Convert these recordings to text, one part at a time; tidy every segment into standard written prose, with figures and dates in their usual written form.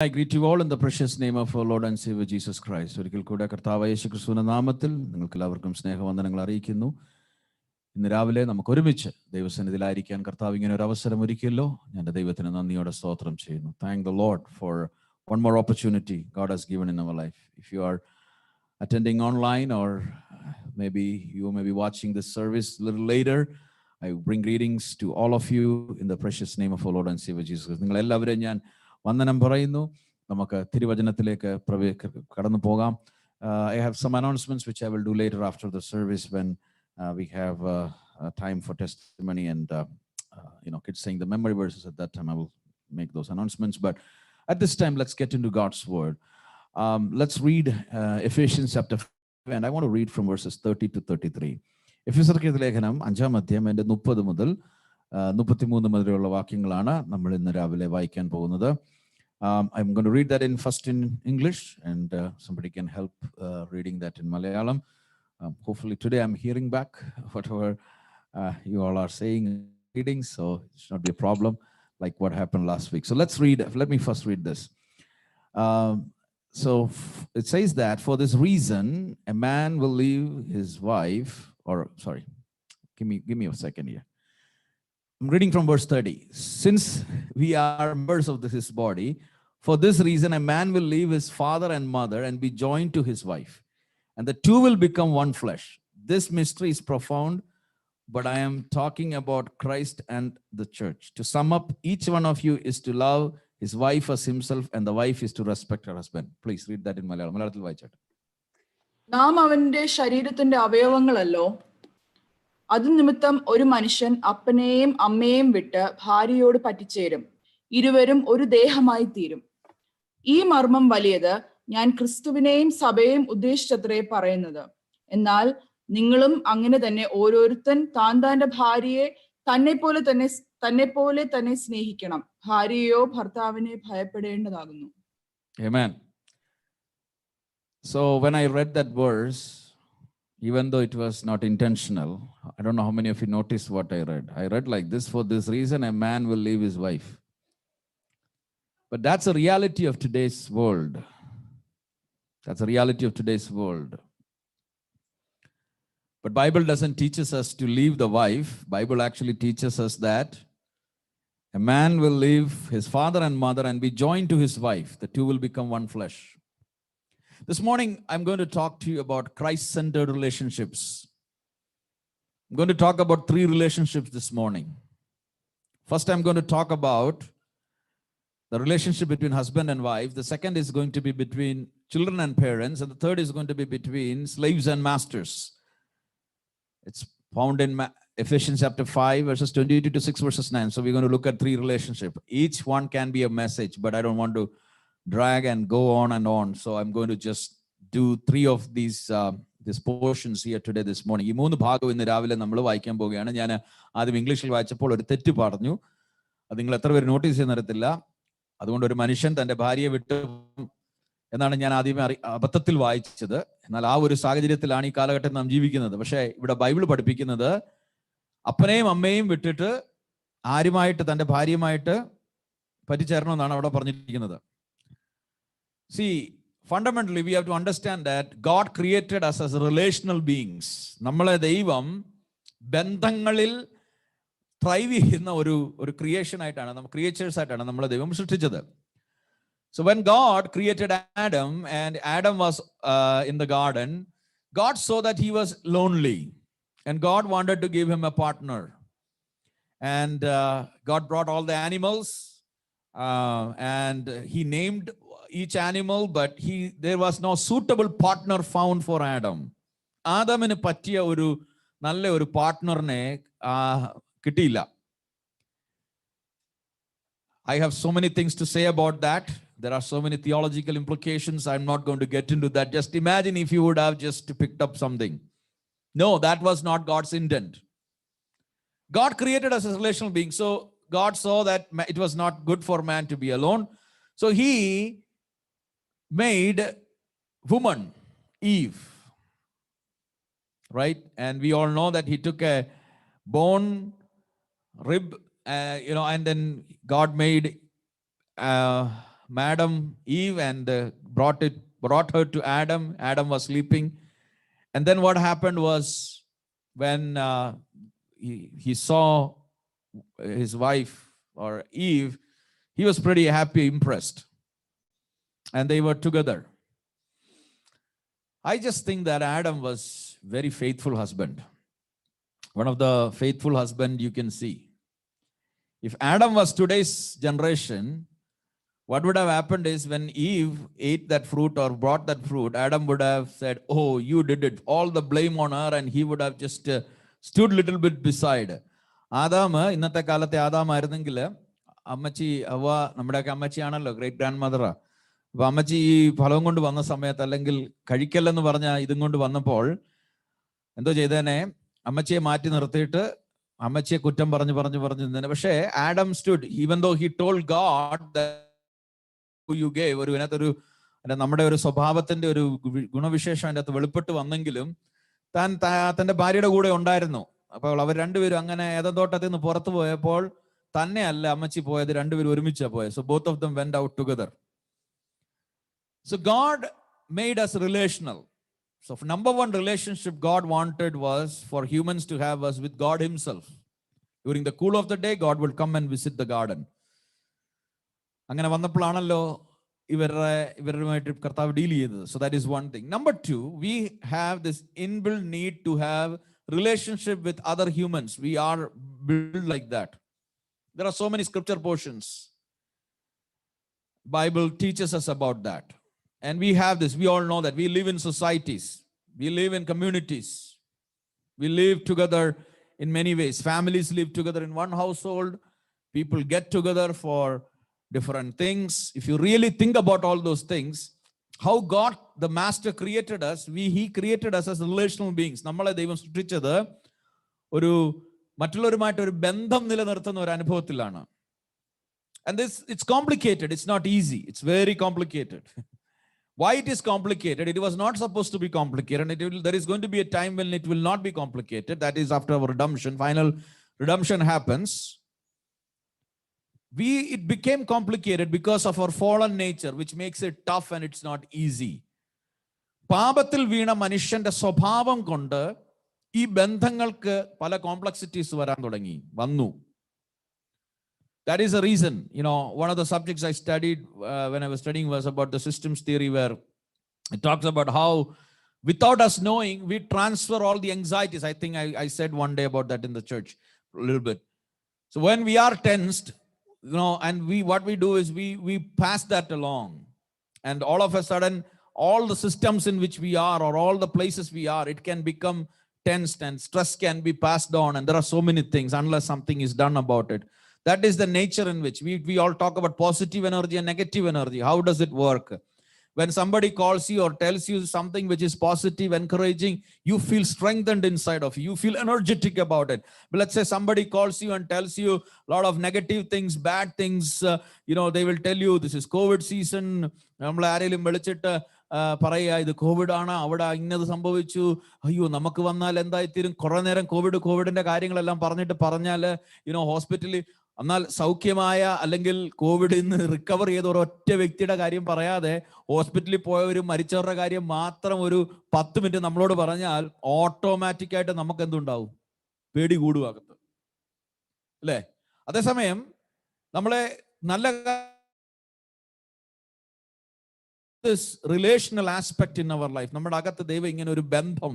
I greet you all in the precious name of our Lord and Savior Jesus Christ. ഒരിക്കൽ കൂടെ കർത്താവായ യേശുക്രിസ്തുവിന്റെ നാമത്തിൽ നിങ്ങൾക്ക് എല്ലാവർക്കും സ്നേഹവന്ദനങ്ങൾ അറിയിക്കുന്നു. ഇന്ന് രാവിലെ നമുക്ക് ഒരുമിച്ച് ദൈവസന്നിധിയിലായിരിക്കാൻ കർത്താവ് ഇങ്ങനെ ഒരു അവസരം ഒരുക്കിയല്ലോ. ഞാൻ എൻ്റെ ദൈവത്തിന് നന്ദിയോടെ സ്തോത്രം ചെയ്യുന്നു. Thank the Lord for one more opportunity God has given in our life. If you are attending online or maybe you may be watching this service a little later, I bring greetings to all of you in the precious name of our Lord and Savior Jesus Christ. നിങ്ങൾ എല്ലാവരെയും ഞാൻ വന്ദനം പറയുന്നു. നമുക്ക് തിരുവചനത്തിലേക്ക് കടന്നു പോകാം. I have some announcements which I will do later after the service when we have time for testimony and kids saying the memory verses. At that time I will make those announcements, but at this time let's get into God's word. Let's read Ephesians chapter 5, and I want to read from verses 30 to 33. എഫെസ്യർക്ക് ലേഖനം 5-ാം അധ്യായം 30 മുതൽ 33 വരെയുള്ള വാക്യങ്ങളാണ് നമ്മൾ ഇന്ന് രാവിലെ വായിക്കാൻ പോകുന്നത്. I'm going to read that first in English, and somebody can help reading that in Malayalam. Hopefully today I'm hearing back whatever you all are saying, reading, so it should not be a problem like what happened last week. So let me first read this. So it says that for this reason a man will leave his wife, give me a second here. I'm reading from verse 30. Since we are members of his body, for this reason a man will leave his father and mother and be joined to his wife, and the two will become one flesh. This mystery is profound, but I am talking about Christ and the church. To sum up, each one of you is to love his wife as himself, and the wife is to respect her husband. Please read that in Malayalam. Malayalamil vaayichattu. നാം അവന്റെ ശരീരത്തിന്റെ അവയവങ്ങളല്ലോ. അത് നിമിത്തം ഒരു മനുഷ്യൻ അപ്പനെയും അമ്മയെയും വിട്ട് ഭാര്യയോട് പറ്റിച്ചേരും, ഇരുവരും ഒരു ദേഹമായി തീരും. ഈ മർമ്മം വലിയത്. ഞാൻ ക്രിസ്തുവിനെയും സഭയെയും ഉദ്ദേശിച്ചത്രേ പറയുന്നത്. എന്നാൽ നിങ്ങളും അങ്ങനെ തന്നെ ഓരോരുത്തൻ താന്റെ ഭാര്യയെ തന്നെ പോലെ തന്നെ സ്നേഹിക്കണം. ഭാര്യയോ ഭർത്താവിനെ ഭയപ്പെടേണ്ടതാകുന്നു. Amen. So when I read that verse, even though it was not intentional, I don't know how many of you noticed what I read. I read like this: for this reason a man will leave his wife. But that's a reality of today's world. That's a reality of today's world. But Bible doesn't teach us to leave the wife. Bible actually teaches us that a man will leave his father and mother and be joined to his wife. The two will become one flesh. This morning, I'm going to talk to you about Christ-centered relationships. I'm going to talk about 3 relationships this morning. First, I'm going to talk about the relationship between husband and wife. The second is going to be between children and parents. And the third is going to be between slaves and masters. It's found in Ephesians chapter 5, verses 22 to 6, verses 9. So we're going to look at 3 relationships. Each one can be a message, but I don't want to drag and go on and on. So I'm going to just do 3 of these portions here today this morning. ഈ 3 ഭാഗം ഇന്ന് രാവിലെ നമ്മൾ വായിക്കാൻ പോവുകയാണ്. ഞാൻ ആദ്യം ഇംഗ്ലീഷിൽ വായിച്ചപ്പോൾ ഒരു തെറ്റ് പറഞ്ഞു. അത് നിങ്ങൾ എത്ര പേര് നോട്ടീസ് ചെയ്യുന്നറിയത്തില്ല. അതുകൊണ്ട് ഒരു മനുഷ്യൻ തന്റെ ഭാര്യയെ വിട്ട് എന്നാണ് ഞാൻ ആദ്യമേ അബദ്ധത്തിൽ വായിച്ചത്. എന്നാൽ ആ ഒരു സാഹചര്യത്തിലാണ് ഈ കാലഘട്ടത്തിൽ നാം ജീവിക്കുന്നത്. പക്ഷേ ഇവിടെ ബൈബിൾ പഠിപ്പിക്കുന്നത് അപ്പനെയും അമ്മയെയും വിട്ടിട്ട് ആരുമായിട്ട് തന്റെ ഭാര്യയുമായിട്ട് പറ്റിച്ചേരണമെന്നാണ് അവിടെ പറഞ്ഞിരിക്കുന്നത്. See, fundamentally we have to understand that God created us as relational beings. നമ്മളെ ദൈവം ബന്ധങ്ങളിൽ ത്രൈവ് ചെയ്യുന്ന ഒരു ക്രിയേഷൻ ആയിട്ടാണ്, ക്രിയേച്ചേഴ്സ് ആയിട്ടാണ് നമ്മളെ ദൈവം സൃഷ്ടിച്ചത്. So when God created Adam and Adam was in the garden, God saw that he was lonely and God wanted to give him a partner. And God brought all the animals and he named each animal, but there was no suitable partner found for Adam. ആദമിന് പറ്റിയ ഒരു നല്ല ഒരു പാർട്ട്ണറിനെ കിട്ടിയില്ല. I have so many things to say about that. There are so many theological implications. I'm not going to get into that. Just imagine if you would have just picked up something. No, that was not God's intent. God created us as relational beings. So God saw that it was not good for man to be alone. So he made woman, Eve, right? And we all know that he took a bone, rib, and then God made Madam Eve and brought her to Adam. Adam was sleeping. And then what happened was when he saw his wife or Eve, he was pretty happy, impressed. And they were together. I just think that Adam was very faithful husband. One of the faithful husband you can see. If Adam was today's generation, what would have happened is when Eve ate that fruit or brought that fruit, Adam would have said, oh, you did it. All the blame on her, and he would have just stood little bit beside. Adam, ഇന്നത്തെ കാലത്തെ ആദാമായിരുന്നെങ്കിൽ അമ്മച്ചി അവ നമ്മുടെയൊക്കെ അമ്മച്ചിയാണല്ലോ, great grand മദറാ. അപ്പൊ അമ്മച്ചി ഈ ഫലവും കൊണ്ട് വന്ന സമയത്ത് അല്ലെങ്കിൽ കഴിക്കല്ലെന്ന് പറഞ്ഞ ഇതും കൊണ്ട് വന്നപ്പോൾ എന്തോ ചെയ്തേനെ, അമ്മച്ചിയെ മാറ്റി നിർത്തിയിട്ട് അമ്മച്ചിയെ കുറ്റം പറഞ്ഞു നിന്നെ. പക്ഷേ Adam stood, even though he told God that you gave, ഒരു ഇതിനകത്തൊരു നമ്മുടെ ഒരു സ്വഭാവത്തിന്റെ ഒരു ഗുണവിശേഷം അതിൻ്റെ അകത്ത് വെളിപ്പെട്ട് വന്നെങ്കിലും താൻ തന്റെ ഭാര്യയുടെ കൂടെ ഉണ്ടായിരുന്നു. അപ്പോൾ അവർ രണ്ടുപേരും അങ്ങനെ ഏതന്തോട്ടത്തിൽ നിന്ന് പുറത്തു പോയപ്പോൾ തന്നെയല്ല അമ്മച്ചി പോയത്, രണ്ടുപേരും ഒരുമിച്ചാണ് പോയത്. So both of them went out together. So God made us relational. So number one relationship God wanted was for humans to have us with God himself. During the cool of the day, God will come and visit the garden. അങ്ങനെ വന്നപ്പോഴാണല്ലോ ഇവരുമായിട്ട് കർത്താവ് deal ചെയ്തത്. So that is one thing. Number two, we have this inbuilt need to have relationship with other humans. We are built like that. There are so many scripture portions. Bible teaches us about that. And we have this, we all know that we live in societies. We live in communities. We live together in many ways. Families live together in one household. People get together for different things. If you really think about all those things, how God, the Master, created us, He created us as relational beings. നമ്മളെ ദൈവം സൃഷ്ടിച്ചത് ഒരു മറ്റുള്ളവരുമായിട്ട് ഒരു ബന്ധം നിലനിർത്തുന്ന ഒരു അനുഭവത്തിലാണ്. And this, it's complicated. It's not easy. It's very complicated. Why it is complicated? It was not supposed to be complicated. And there is going to be a time when it will not be complicated. That is after our redemption. Final redemption happens. It became complicated because of our fallen nature, which makes it tough and it's not easy. പാപത്തിൽ വീണ മനുഷ്യന്റെ സ്വഭാവം കൊണ്ട് ഈ ബന്ധങ്ങൾക്ക് പല complexities വന്നു. That is the reason, one of the subjects I studied when I was studying was about the systems theory, where it talks about how without us knowing, we transfer all the anxieties. I think I said one day about that in the church a little bit. So when we are tensed, and what we do is we pass that along. And all of a sudden, all the systems in which we are or all the places we are, it can become tensed and stress can be passed on. And there are so many things unless something is done about it. That is the nature in which we all talk about positive energy and negative energy. How does it work? When somebody calls you or tells you something which is positive, encouraging, you feel strengthened inside of you. You feel energetic about it. But let's say somebody calls you and tells you a lot of negative things, bad things. They will tell you this is COVID season. പറയാ ഇത് Covid ആണ്, അവിടെ ഇന്നത് സംഭവിച്ചു, അയ്യോ നമുക്ക് വന്നാൽ എന്തായിത്തീരും, കുറെ നേരം കോവിഡിന്റെ കാര്യങ്ങളെല്ലാം പറഞ്ഞാല് ഹോസ്പിറ്റലിൽ, എന്നാൽ സൗഖ്യമായ അല്ലെങ്കിൽ കോവിഡിൽ നിന്ന് റിക്കവർ ചെയ്ത ഒരൊറ്റ വ്യക്തിയുടെ കാര്യം പറയാതെ ഹോസ്പിറ്റലിൽ പോയവരും മരിച്ചവരുടെ കാര്യം മാത്രം ഒരു 10 മിനിറ്റ് നമ്മളോട് പറഞ്ഞാൽ ഓട്ടോമാറ്റിക് ആയിട്ട് നമുക്ക് എന്തുണ്ടാവും? പേടി കൂടുവാകത്ത് അല്ലേ? അതേസമയം നമ്മളെ നല്ല this relational aspect in our life, നമ്മുടെ അകത്ത് ദൈവം ഇങ്ങനെ ഒരു ബന്ധം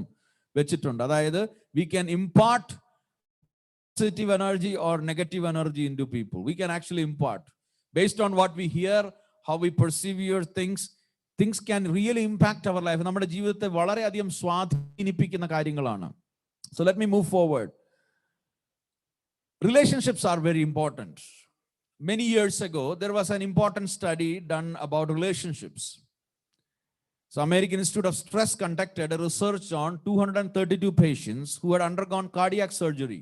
വെച്ചിട്ടുണ്ട്. അതായത് we can impart positive energy or negative energy into people. We can actually impart based on what we hear, how we perceive things can really impact our life. നമ്മുടെ ജീവിതത്തെ വളരെയധികം സ്വാധീനിപ്പിക്കുന്ന കാര്യങ്ങളാണ്. So let me move forward. Relationships are very important. Many years ago, there was an important study done about relationships. So American Institute of Stress conducted a research on 232 patients who had undergone cardiac surgery.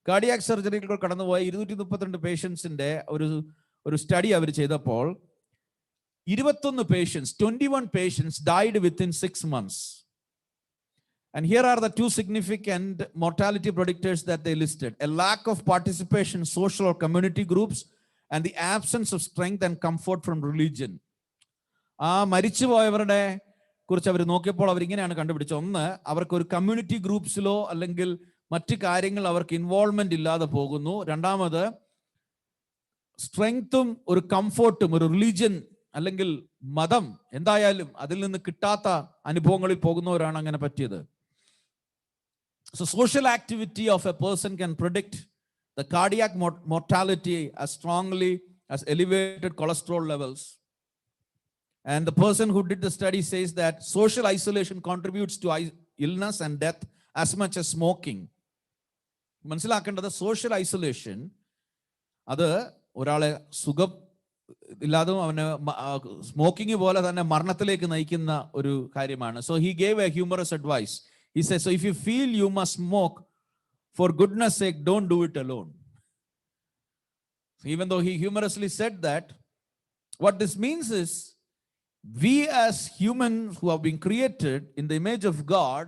Cardiac surgery കടന്നുപോയ 232 പേഷ്യൻസിന്റെ ഒരു study അവർ ചെയ്തപ്പോൾ 21 patients died within 6 months. And here are the two significant mortality predictors that they listed: a lack of participation in social or community groups and the absence of strength and comfort from religion. ആ മരിച്ചുപോയവരുടെ കുറിച്ച് അവർ നോക്കിയപ്പോൾ അവരിങ്ങനെയാണ് കണ്ടുപിടിച്ചത്. ഒന്ന്, അവർക്ക് ഒരു community ഗ്രൂപ്പ്സിലോ അല്ലെങ്കിൽ മറ്റു കാര്യങ്ങൾ അവർക്ക് ഇൻവോൾവ്മെന്റ് ഇല്ലാതെ പോകുന്നു. രണ്ടാമത്, സ്ട്രെങ്ത്തും ഒരു കംഫോർട്ടും ഒരു റിലീജിയൻ അല്ലെങ്കിൽ മതം എന്തായാലും അതിൽ നിന്ന് കിട്ടാത്ത അനുഭവങ്ങളിൽ പോകുന്നവരാണ് അങ്ങനെ പറ്റിയത്. So social activity of a person can predict the cardiac mortality as strongly as elevated cholesterol levels. And the person who did the study says that social isolation contributes to illness and death as much as smoking. മനസ്സിലാക്കേണ്ടത്, social isolation അത് ഒരാളെ സുഖം ഇല്ലാതെ അവന് smoking പോലെ തന്നെ മരണത്തിലേക്ക് നയിക്കുന്ന ഒരു കാര്യമാണ്. So he gave a humorous advice. He says, so if you feel you must smoke, for goodness sake, don't do it alone. So even though he humorously said that, what this means is, we as humans who have been created in the image of God,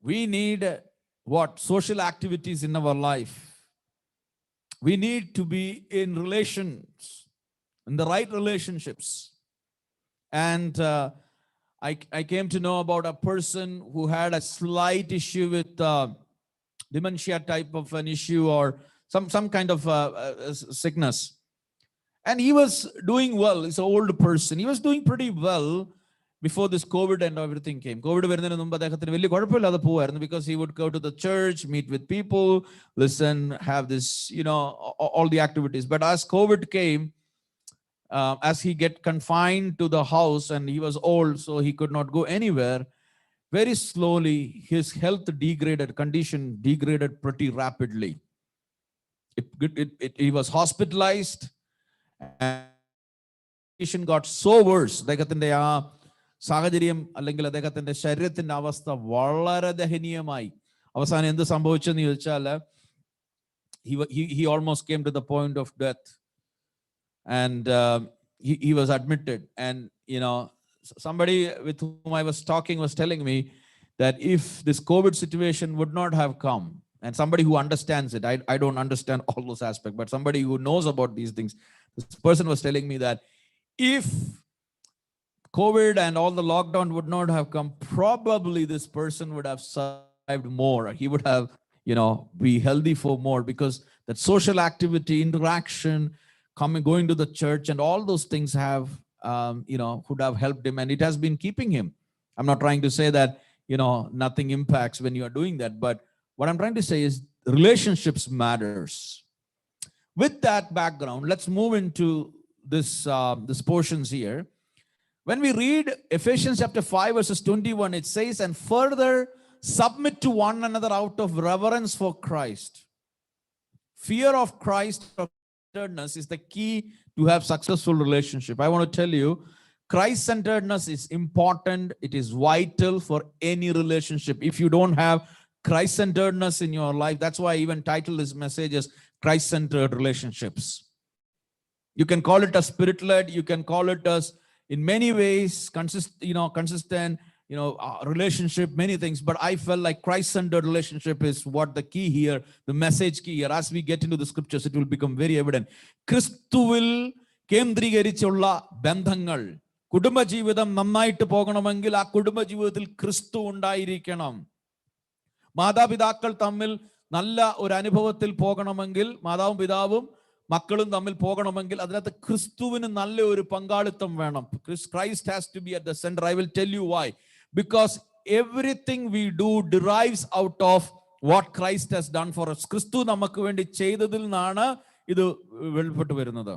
we need what? Social activities in our life. We need to be in relations, in the right relationships. And I came to know about a person who had a slight issue with dementia type of an issue or some kind of sickness. And he was doing well. He's an old person. He was doing pretty well before this COVID and everything came. COVID വരുന്നതിന് മുമ്പ് അദ്ദേഹത്തിന് വലിയ കുഴപ്പമില്ലാതെ പോവായിരുന്നു, because he would go to the church, meet with people, listen, have this, all the activities. But as COVID came, as he get confined to the house and he was old, so he could not go anywhere, very slowly his health condition degraded pretty rapidly. He was hospitalized and condition got so worse. അദ്ദേഹത്തിന്റെ ആ സാഹചര്യം അല്ലെങ്കിൽ അദ്ദേഹത്തിന്റെ ശരീരത്തിന്റെ അവസ്ഥ വളരെ ദയനീയമായി. അവസാനം എന്ത് സംഭവിച്ചെന്ന് ചോദിച്ചാൽ, he almost came to the point of death. And he was admitted. And somebody with whom I was talking was telling me that if this COVID situation would not have come, and somebody who understands it, I don't understand all those aspects, but somebody who knows about these things, this person was telling me that if COVID and all the lockdown would not have come, probably this person would have survived more. He would have, be healthy for more, because that social activity, interaction, going to the church, and all those things have, could have helped him, and it has been keeping him. I'm not trying to say that, nothing impacts when you are doing that, but what I'm trying to say is relationships matters. With that background, let's move into this portions here. When we read Ephesians chapter 5 verses 21, it says, and further submit to one another out of reverence for Christ. Fear of Christ is the key to have successful relationship. I want to tell you, Christ-centeredness is important. It is vital for any relationship. If you don't have Christ-centeredness in your life, that's why I even title this message as Christ-centered relationships. You can call it a spirit-led. You can call it as, in many ways, consistent, relationship, many things. But I felt like Christ-centered relationship is what the key here, the message key here. As we get into the scriptures, it will become very evident. ക്രിസ്തുവിൽ കേന്ദ്രീകരിച്ചുള്ള ബന്ധങ്ങൾ, കുടുംബജീവിതം നന്നായിട്ട് പോകണമെങ്കിൽ ആ കുടുംബജീവിതത്തിൽ ക്രിസ്തു ഉണ്ടായിരിക്കണം. മാതാപിതാക്കൾ തമ്മിൽ നല്ല ഒരു അനുഭവത്തിൽ പോകണമെങ്കിൽ, മാതാവും പിതാവും മക്കളും തമ്മിൽ പോകണമെങ്കിൽ അതിനകത്ത് ക്രിസ്തുവിന് നല്ല ഒരു പങ്കാളിത്തം വേണം. Christ has to be at the center. I will tell you why. Because everything we do derives out of what Christ has done for us. ക്രിസ്തു നമുക്ക് വേണ്ടി ചെയ്തതിൽ നിന്നാണ് ഇത് വെളിപ്പെട്ടു വരുന്നത്.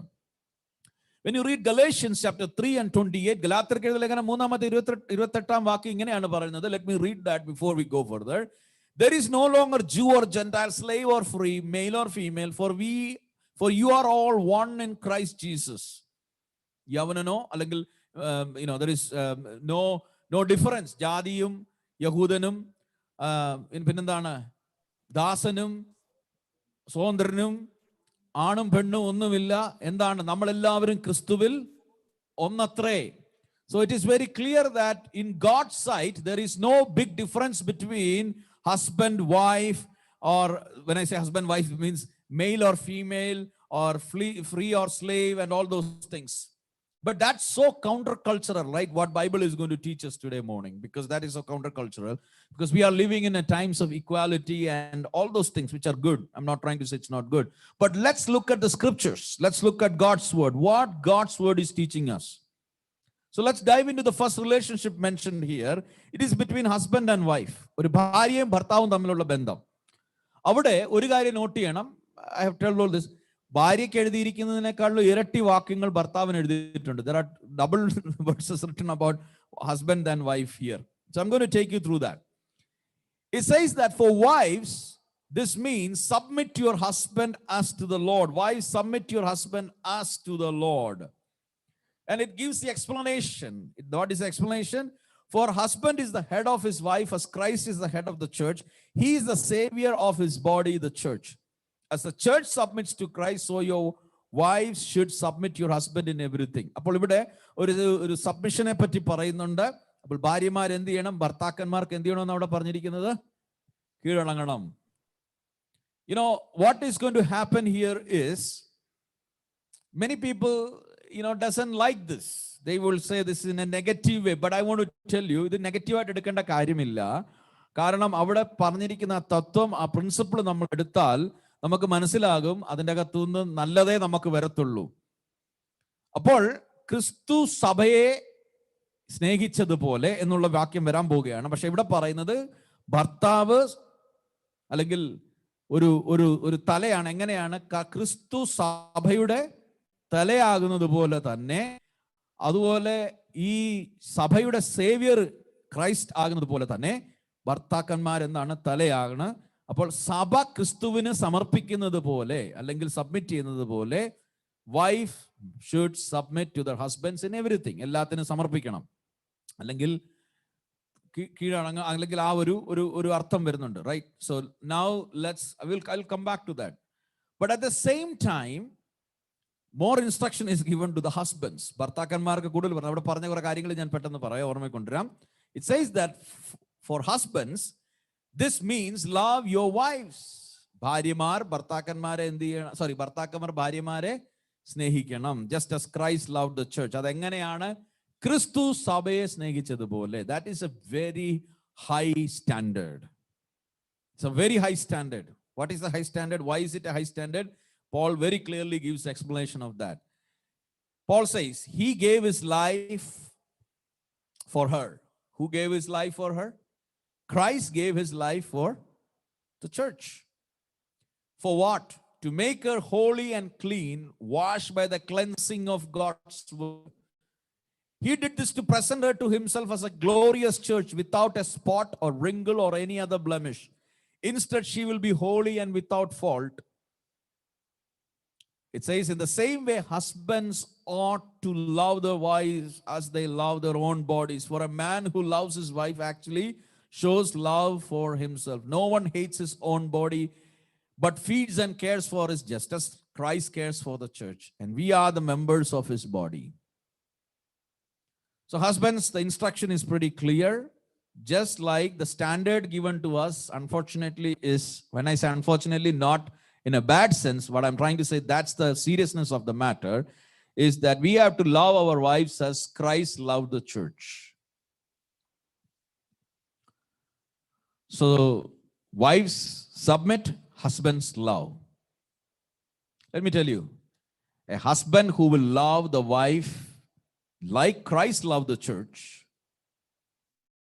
When you read Galatians chapter 3 and 28, ഗലാത്യർക്ക് എഴുതിയ ലേഖനം 3-28 വാക്യം ഇങ്ങനെയാണ് പറയുന്നത്. Let me read that before we go further. There is no longer Jew or Gentile, slave or free, male or female, for you are all one in Christ Jesus. യവനനോ അല്ലെങ്കിൽ there is no difference. ജാതിയും യഹൂദനും പിന്നെന്താണ്, ദാസനും സ്വതന്ത്രനും ആണും പെണ്ണും ഒന്നുമില്ല. എന്താണ്, നമ്മളെല്ലാവരും ക്രിസ്തുവിൽ ഒന്നത്രേ. So it is very clear that in God's sight there is no big difference between husband, wife, or when I say husband, wife, it means male or female, or free or slave and all those things. But that's so countercultural, right? What Bible is going to teach us today morning, because that is so countercultural, because we are living in a times of equality and all those things which are good. I'm not trying to say it's not good, but let's look at the scriptures. Let's look at God's word, what God's word is teaching us. So let's dive into the first relationship mentioned here. It is between husband and wife. ഒരു ഭാര്യയും ഭർത്താവും തമ്മിലുള്ള ബന്ധം. അവിടെ ഒരു കാര്യം not ചെയ്യണം. I have told all this. ഭാര്യയ്ക്ക് എഴുതിയിരിക്കുന്നതിനേക്കാളും ഇരട്ടി വാക്യങ്ങൾ ഭർത്താവിന് എഴുതിയിട്ടുണ്ട്. There are double verses written about husband and wife here. So I'm going to take you through that. It says that for wives, this means submit your husband as to the Lord. Wives, submit your husband as to the Lord. And it gives the explanation. What is the explanation? For husband is the head of his wife, as Christ is the head of the church. He is the savior of his body, the church. As the church submits to Christ, so your wives should submit your husband in everything. അപ്പോൾ ഇവിടെ ഒരു സബ്മിഷനെ പറ്റി പറയുന്നുണ്ട്. അപ്പോൾ ഭാര്യമാർ എന്ത് ചെയ്യണം, ഭർത്താക്കന്മാർക്ക് എന്ത് ചെയ്യണമെന്ന് അവിടെ പറഞ്ഞിരിക്കുന്നത്? കീഴടങ്ങണം. You know, what is going to happen here is, many people, doesn't like this. They will say this in a negative way, but I want to tell you, ഇത് നെഗറ്റീവായിട്ട് എടുക്കേണ്ട കാര്യമില്ല. കാരണം അവിടെ പറഞ്ഞിരിക്കുന്ന ആ തത്വം, ആ പ്രിൻസിപ്പിൾ നമ്മൾ എടുത്താൽ നമുക്ക് മനസ്സിലാകും അതിൻ്റെ അകത്തുനിന്ന് നല്ലതേ നമുക്ക് വരത്തുള്ളൂ. അപ്പോൾ ക്രിസ്തു സഭയെ സ്നേഹിച്ചതുപോലെ എന്നുള്ള വാക്യം വരാൻ പോവുകയാണ്. പക്ഷെ ഇവിടെ പറയുന്നത് ഭർത്താവ് അല്ലെങ്കിൽ ഒരു തലയാണ്. എങ്ങനെയാണ്? ക്രിസ്തു സഭയുടെ തലയാകുന്നത് പോലെ തന്നെ, അതുപോലെ ഈ സഭയുടെ സേവിയർ ക്രൈസ്റ്റ് ആകുന്നത് പോലെ തന്നെ ഭർത്താക്കന്മാരെന്നാണ് തലയാകണം. അപ്പോൾ സഭ ക്രിസ്തുവിന് സമർപ്പിക്കുന്നത് പോലെ അല്ലെങ്കിൽ സബ്മിറ്റ് ചെയ്യുന്നത് പോലെ wife should submit to their husbands in everything. എല്ലാത്തിനും സമർപ്പിക്കണം, അല്ലെങ്കിൽ കീഴടങ്ങ, അല്ലെങ്കിൽ ആ ഒരു അർത്ഥം വരുന്നുണ്ട്, right? So now I will come back to that. But at the same time more instruction is given to the husbands. ഭർത്താക്കന്മാർക്ക് കൂടുതൽ പറഞ്ഞു. അവിടെ പറഞ്ഞ കുറെ കാര്യങ്ങൾ ഞാൻ പെട്ടെന്ന് പറയാം, ഓർമ്മ കൊണ്ടുവരാം. It says that for husbands, this means love your wives. ഭാര്യമാർ ഭർത്താക്കന്മാരെ എന്ത് ചെയ്യണം? ഭർത്താക്കന്മാർ ഭാര്യമാരെ സ്നേഹിക്കണം. Just as Christ loved the church. അതെങ്ങനെയാണ്? ക്രിസ്തു സഭയെ സ്നേഹിച്ചതുപോലെ. That is a very high standard. It's a very high standard. What is the high standard? Why is it a high standard? Paul very clearly gives explanation of that. Paul says he gave his life for her. Who gave his life for her? Christ gave his life for the church. For what? To make her holy and clean, washed by the cleansing of God's word. He did this to present her to himself as a glorious church without a spot or wrinkle or any other blemish. Instead, she will be holy and without fault. It says, in the same way, husbands ought to love their wives as they love their own bodies. For a man who loves his wife actually shows love for himself. No one hates his own body, but feeds and cares for it, just as Christ cares for the church. And we are the members of his body. So husbands, the instruction is pretty clear. Just like the standard given to us, unfortunately, is, when I say unfortunately, not in a bad sense, what I'm trying to say, that's the seriousness of the matter, is that we have to love our wives as Christ loved the church. So wives submit, husbands love. Let me tell you, a husband who will love the wife like Christ loved the church,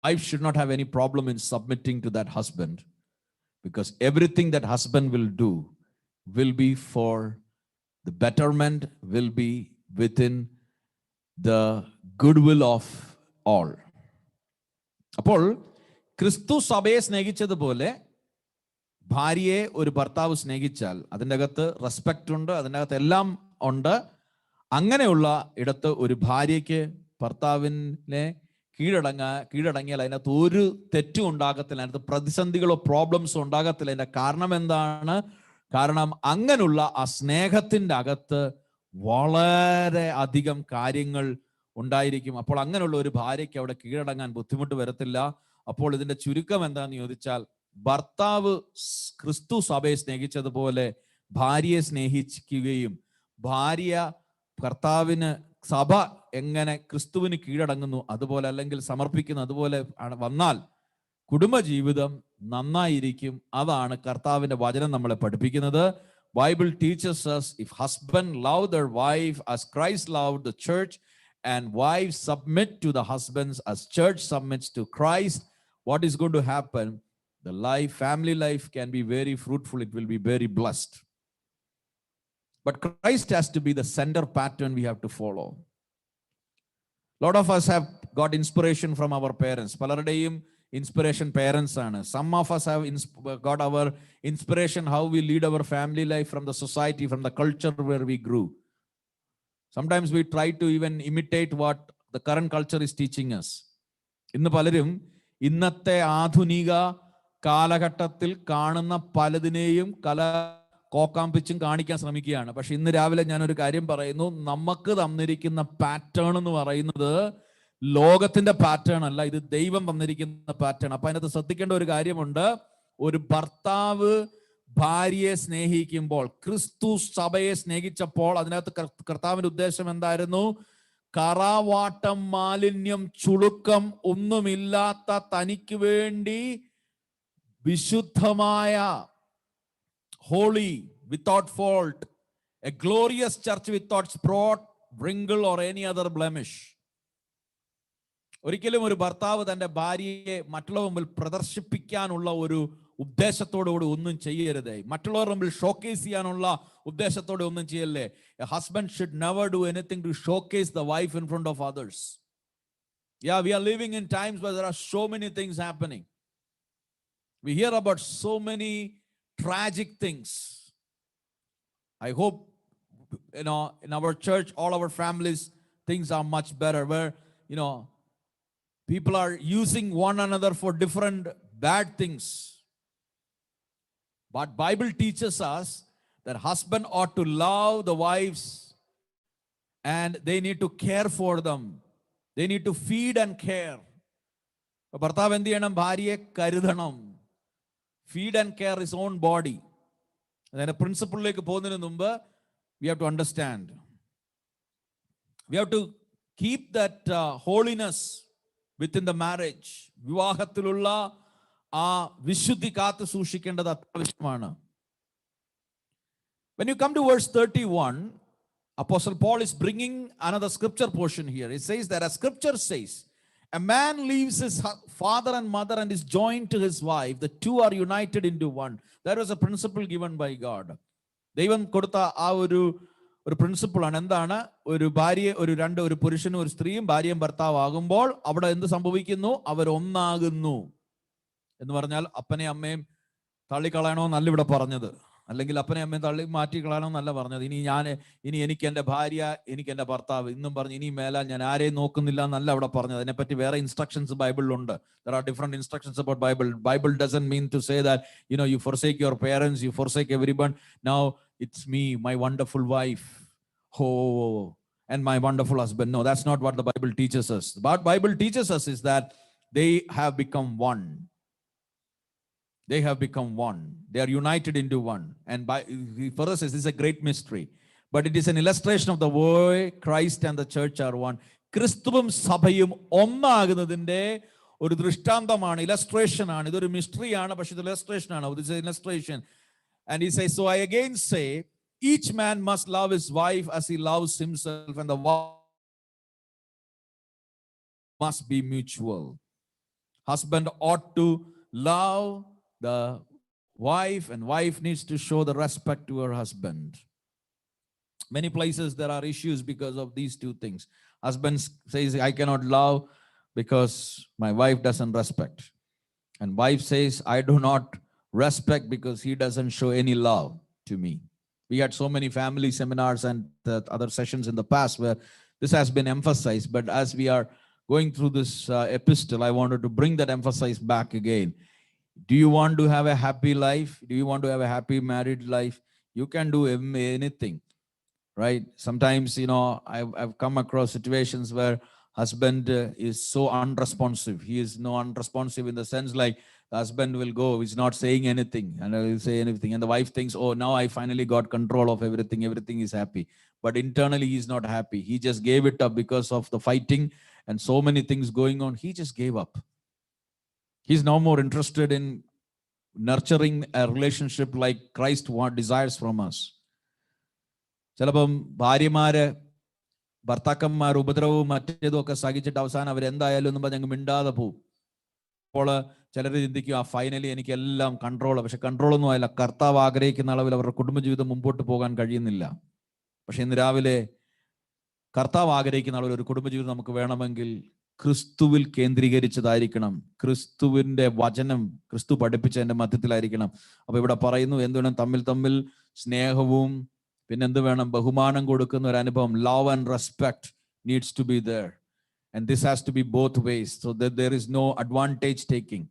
wife should not have any problem in submitting to that husband, because everything that husband will do will be for the betterment, will be within the goodwill of all. അപ്പോൾ ക്രിസ്തു സഭയെ സ്നേഹിച്ചതുപോലെ ഭാര്യയെ ഒരു ഭർത്താവ് സ്നേഹിച്ചാൽ അതിൻ്റെ അകത്ത് respect ഉണ്ട്, അതിൻ്റെ അകത്ത് എല്ലാം ഉണ്ട്. അങ്ങനെയുള്ള ഇടത്ത് ഒരു ഭാര്യയ്ക്ക് ഭർത്താവിനെ കീഴടങ്ങിയാൽ അതിനകത്ത് ഒരു തെറ്റും ഉണ്ടാകത്തില്ല, അതിനകത്ത് പ്രതിസന്ധികളോ പ്രോബ്ലംസോ ഉണ്ടാകത്തില്ല. അതിൻ്റെ കാരണം എന്താണ്? കാരണം അങ്ങനെയുള്ള ആ സ്നേഹത്തിൻ്റെ അകത്ത് വളരെ അധികം കാര്യങ്ങൾ ഉണ്ടായിരിക്കും. അപ്പോൾ അങ്ങനെയുള്ള ഒരു ഭാര്യയ്ക്ക് അവിടെ കീഴടങ്ങാൻ ബുദ്ധിമുട്ട് വരത്തില്ല. അപ്പോൾ ഇതിന്റെ ചുരുക്കം എന്താണെന്ന് ചോദിച്ചാൽ, ഭർത്താവ് ക്രിസ്തു സഭയെ സ്നേഹിച്ചതുപോലെ ഭാര്യയെ സ്നേഹിക്കുകയും ഭാര്യ കർത്താവിന് സഭ എങ്ങനെ ക്രിസ്തുവിന് കീഴടങ്ങുന്നു അതുപോലെ അല്ലെങ്കിൽ സമർപ്പിക്കുന്നു അതുപോലെ വന്നാൽ കുടുംബജീവിതം നന്നായിരിക്കും. അതാണ് കർത്താവിന്റെ വചനം നമ്മളെ പഠിപ്പിക്കുന്നത്. Bible teaches us if husband love their wife as Christ loved the church and wives submit to the husbands as church submits to Christ, what is going to happen? The life, family life can be very fruitful. It will be very blessed. But Christ has to be the center pattern we have to follow. A lot of us have got inspiration from our parents. പലരുടെയും inspiration parents ആണ്. Some of us have got our inspiration how we lead our family life from the society, from the culture where we grew. Sometimes we try to even imitate what the current culture is teaching us. ഇന്ന് പലരും ഇന്നത്തെ ആധുനിക കാലഘട്ടത്തിൽ കാണുന്ന പലതിനെയും കോക്കാമ്പിച്ചും കാണിക്കാൻ ശ്രമിക്കുകയാണ്. പക്ഷെ ഇന്ന് രാവിലെ ഞാനൊരു കാര്യം പറയുന്നു, നമുക്ക് തന്നിരിക്കുന്ന പാറ്റേൺ എന്ന് പറയുന്നത് ലോകത്തിന്റെ പാറ്റേൺ അല്ല, ഇത് ദൈവം തന്നിരിക്കുന്ന പാറ്റേൺ. അപ്പൊ അതിനകത്ത് ശ്രദ്ധിക്കേണ്ട ഒരു കാര്യമുണ്ട്. ഒരു ഭർത്താവ് ഭാര്യയെ സ്നേഹിക്കുമ്പോൾ, ക്രിസ്തു സഭയെ സ്നേഹിച്ചപ്പോൾ അതിനകത്ത് കർത്താവിന്റെ ഉദ്ദേശം എന്തായിരുന്നു? കറാവാട്ടം, മാലിന്യം, ചുളുക്കം ഒന്നുമില്ലാത്ത തനിക്ക് വേണ്ടി വിശുദ്ധമായ, holy, without fault, a glorious church without spot, wrinkle or any other blemish. ഒരിക്കലും ഒരു ഭർത്താവ് തന്റെ ഭാര്യയെ മറ്റുള്ളവർ മുമ്പിൽ പ്രദർശിപ്പിക്കാനുള്ള ഒരു ഉദ്ദേശത്തോടുകൂടി ഒന്നും ചെയ്യരുത്. മറ്റുള്ളവർ മുമ്പിൽ ഷോക്കേസ് ചെയ്യാനുള്ള ഉദ്ദേശത്തോടെ ഒന്നും ചെയ്യല്ലേ. A husband should never do anything to showcase the wife in front of others. Yeah, we are living in times where there are so many things happening. We hear about so many tragic things. I hope, in our church, all our families, things are much better, where, people are using one another for different bad things. But Bible teaches us that husband ought to love the wives and they need to care for them. They need to feed and care. ഭർത്താവ് എന്ത് ചെയ്യണം? ഭാര്യയെ കരുതണം. Feed and care his own body. അതിന്റെ പ്രിൻസിപ്പിളിലേക്ക് പോകുന്നതിന് മുമ്പ് we have to understand. We have to keep that holiness within the marriage. വിവാഹത്തിലുള്ള ആ വിശുദ്ധി കാത്തു സൂക്ഷിക്കേണ്ടത് അത്യാവശ്യമാണ്. When you come to verse 31, Apostle Paul is bringing another scripture portion here. It says that, as scripture says, a man leaves his father and mother and is joined to his wife. The two are united into one. That was a principle given by God. ദൈവം കൊടുത്ത ആ ഒരു principle ആണ്. എന്താണ്? ഒരു ഭാര്യ, ഒരു പുരുഷനും ഒരു സ്ത്രീയും ഭാര്യയും ഭർത്താവാകുമ്പോൾ അവിടെ എന്ത് സംഭവിക്കുന്നു? അവർ ഒന്നാകുന്നു എന്ന് പറഞ്ഞാൽ അപ്പനെ അമ്മയും തള്ളിക്കളയണോ എന്നല്ല ഇവിടെ പറഞ്ഞത്. അല്ലെങ്കിൽ അപ്പനെ അമ്മയും തള്ളി മാറ്റി കളയണോ എന്നല്ല പറഞ്ഞത്. ഇനി എനിക്ക് എൻ്റെ ഭാര്യ, എനിക്ക് എൻ്റെ ഭർത്താവ് ഇന്നും പറഞ്ഞ് ഇനി മേലാൽ ഞാൻ ആരെയും നോക്കുന്നില്ല എന്നല്ല അവിടെ പറഞ്ഞത്. അതിനെപ്പറ്റി വേറെ instructions ബൈബിളിലുണ്ട്. There are different instructions about Bible. Bible doesn't mean to say that, you forsake your parents, you forsake everyone. Now it's me, my wonderful wife, and my wonderful husband. No, that's not what the Bible teaches us. What Bible teaches us is that they have become one. They have become one. They are united into one. And for us, this is a great mystery. But it is an illustration of the way Christ and the church are one. ക്രിസ്തുവും സഭയും ഒന്നാകുന്നതിന്റെ ഒരു ദൃഷ്ടാന്തമാണ്, illustration ആണ്. ഇതൊരു mystery ആണ്, പക്ഷെ ഇത് illustration ആണ്. This is an illustration. And he says, so I again say, each man must love his wife as he loves himself, and the love must be mutual. Husband ought to love the wife, and wife needs to show the respect to her husband. Many places there are issues because of these two things. Husband says, I cannot love because my wife doesn't respect. And wife says, I do not respect because he doesn't show any love to me. We had so many family seminars and other sessions in the past where this has been emphasized. But as we are going through this epistle, I wanted to bring that emphasis back again. Do you want to have a happy life? Do you want to have a happy married life? You can do anything, right? Sometimes, I've come across situations where husband is so unresponsive. He is no unresponsive in the sense like the husband will go, he's not saying anything, and I will say anything, and the wife thinks, oh, now I finally got control of everything, everything is happy. But internally he is not happy. He just gave it up because of the fighting and so many things going on. He just gave up. He's no more interested in nurturing a relationship like Christ desires from us. ചിലപ്പം ഭാര്യമാര് ഭർത്താക്കന്മാർ ഉപദ്രവവും മറ്റേതും ഒക്കെ സഹിച്ചിട്ട് അവസാനം അവരെന്തായാലും ഒന്നും പറഞ്ഞ് മിണ്ടാതെ പോവും. അപ്പോൾ ചിലർ ചിന്തിക്കും, ആ ഫൈനലി എനിക്ക് എല്ലാം കൺട്രോൾ. പക്ഷെ കൺട്രോളൊന്നും ആയില്ല. കർത്താവ് ആഗ്രഹിക്കുന്ന അളവിൽ അവരുടെ കുടുംബജീവിതം മുമ്പോട്ട് പോകാൻ കഴിയുന്നില്ല. പക്ഷെ ഇന്ന് രാവിലെ കർത്താവ് ആഗ്രഹിക്കുന്ന അളവിൽ ഒരു കുടുംബജീവിതം നമുക്ക് വേണമെങ്കിൽ ക്രിസ്തുവിൽ കേന്ദ്രീകരിച്ചതായിരിക്കണം. ക്രിസ്തുവിന്റെ വചനം, ക്രിസ്തു പഠിപ്പിച്ചതിന്റെ മധ്യത്തിലായിരിക്കണം. അപ്പൊ ഇവിടെ പറയുന്നു, എന്ത് വേണം? തമ്മിൽ സ്നേഹവും പിന്നെന്ത് വേണം? ബഹുമാനം കൊടുക്കുന്ന ഒരു അനുഭവം. Love and respect needs to be there, and this has to be both ways, so that there is no advantage taking.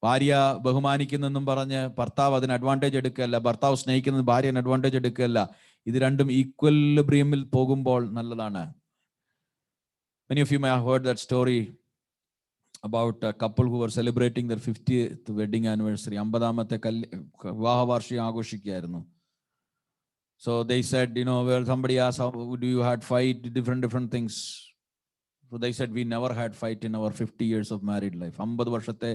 ഭാര്യ ബഹുമാനിക്കുന്നെന്നും പറഞ്ഞ് ഭർത്താവ് അതിന് അഡ്വാൻറ്റേജ് എടുക്കുകയല്ല, ഭർത്താവ് സ്നേഹിക്കുന്നത് ഭാര്യന് അഡ്വാൻറ്റേജ് എടുക്കുകയല്ല. ഇത് രണ്ടും ഈക്വലിബ്രിയമിൽ പോകുമ്പോൾ നല്ലതാണ്. Many of you may have heard that story about a couple who were celebrating their 50th wedding anniversary. 50ാമത്തെ വിവാഹ വാർഷികം ആഘോഷിക്കുകയായിരുന്നു. So they said, where somebody asked, how do you had fight, different things. So they said, we never had fight in our 50 years of married life. 50 വർഷത്തെ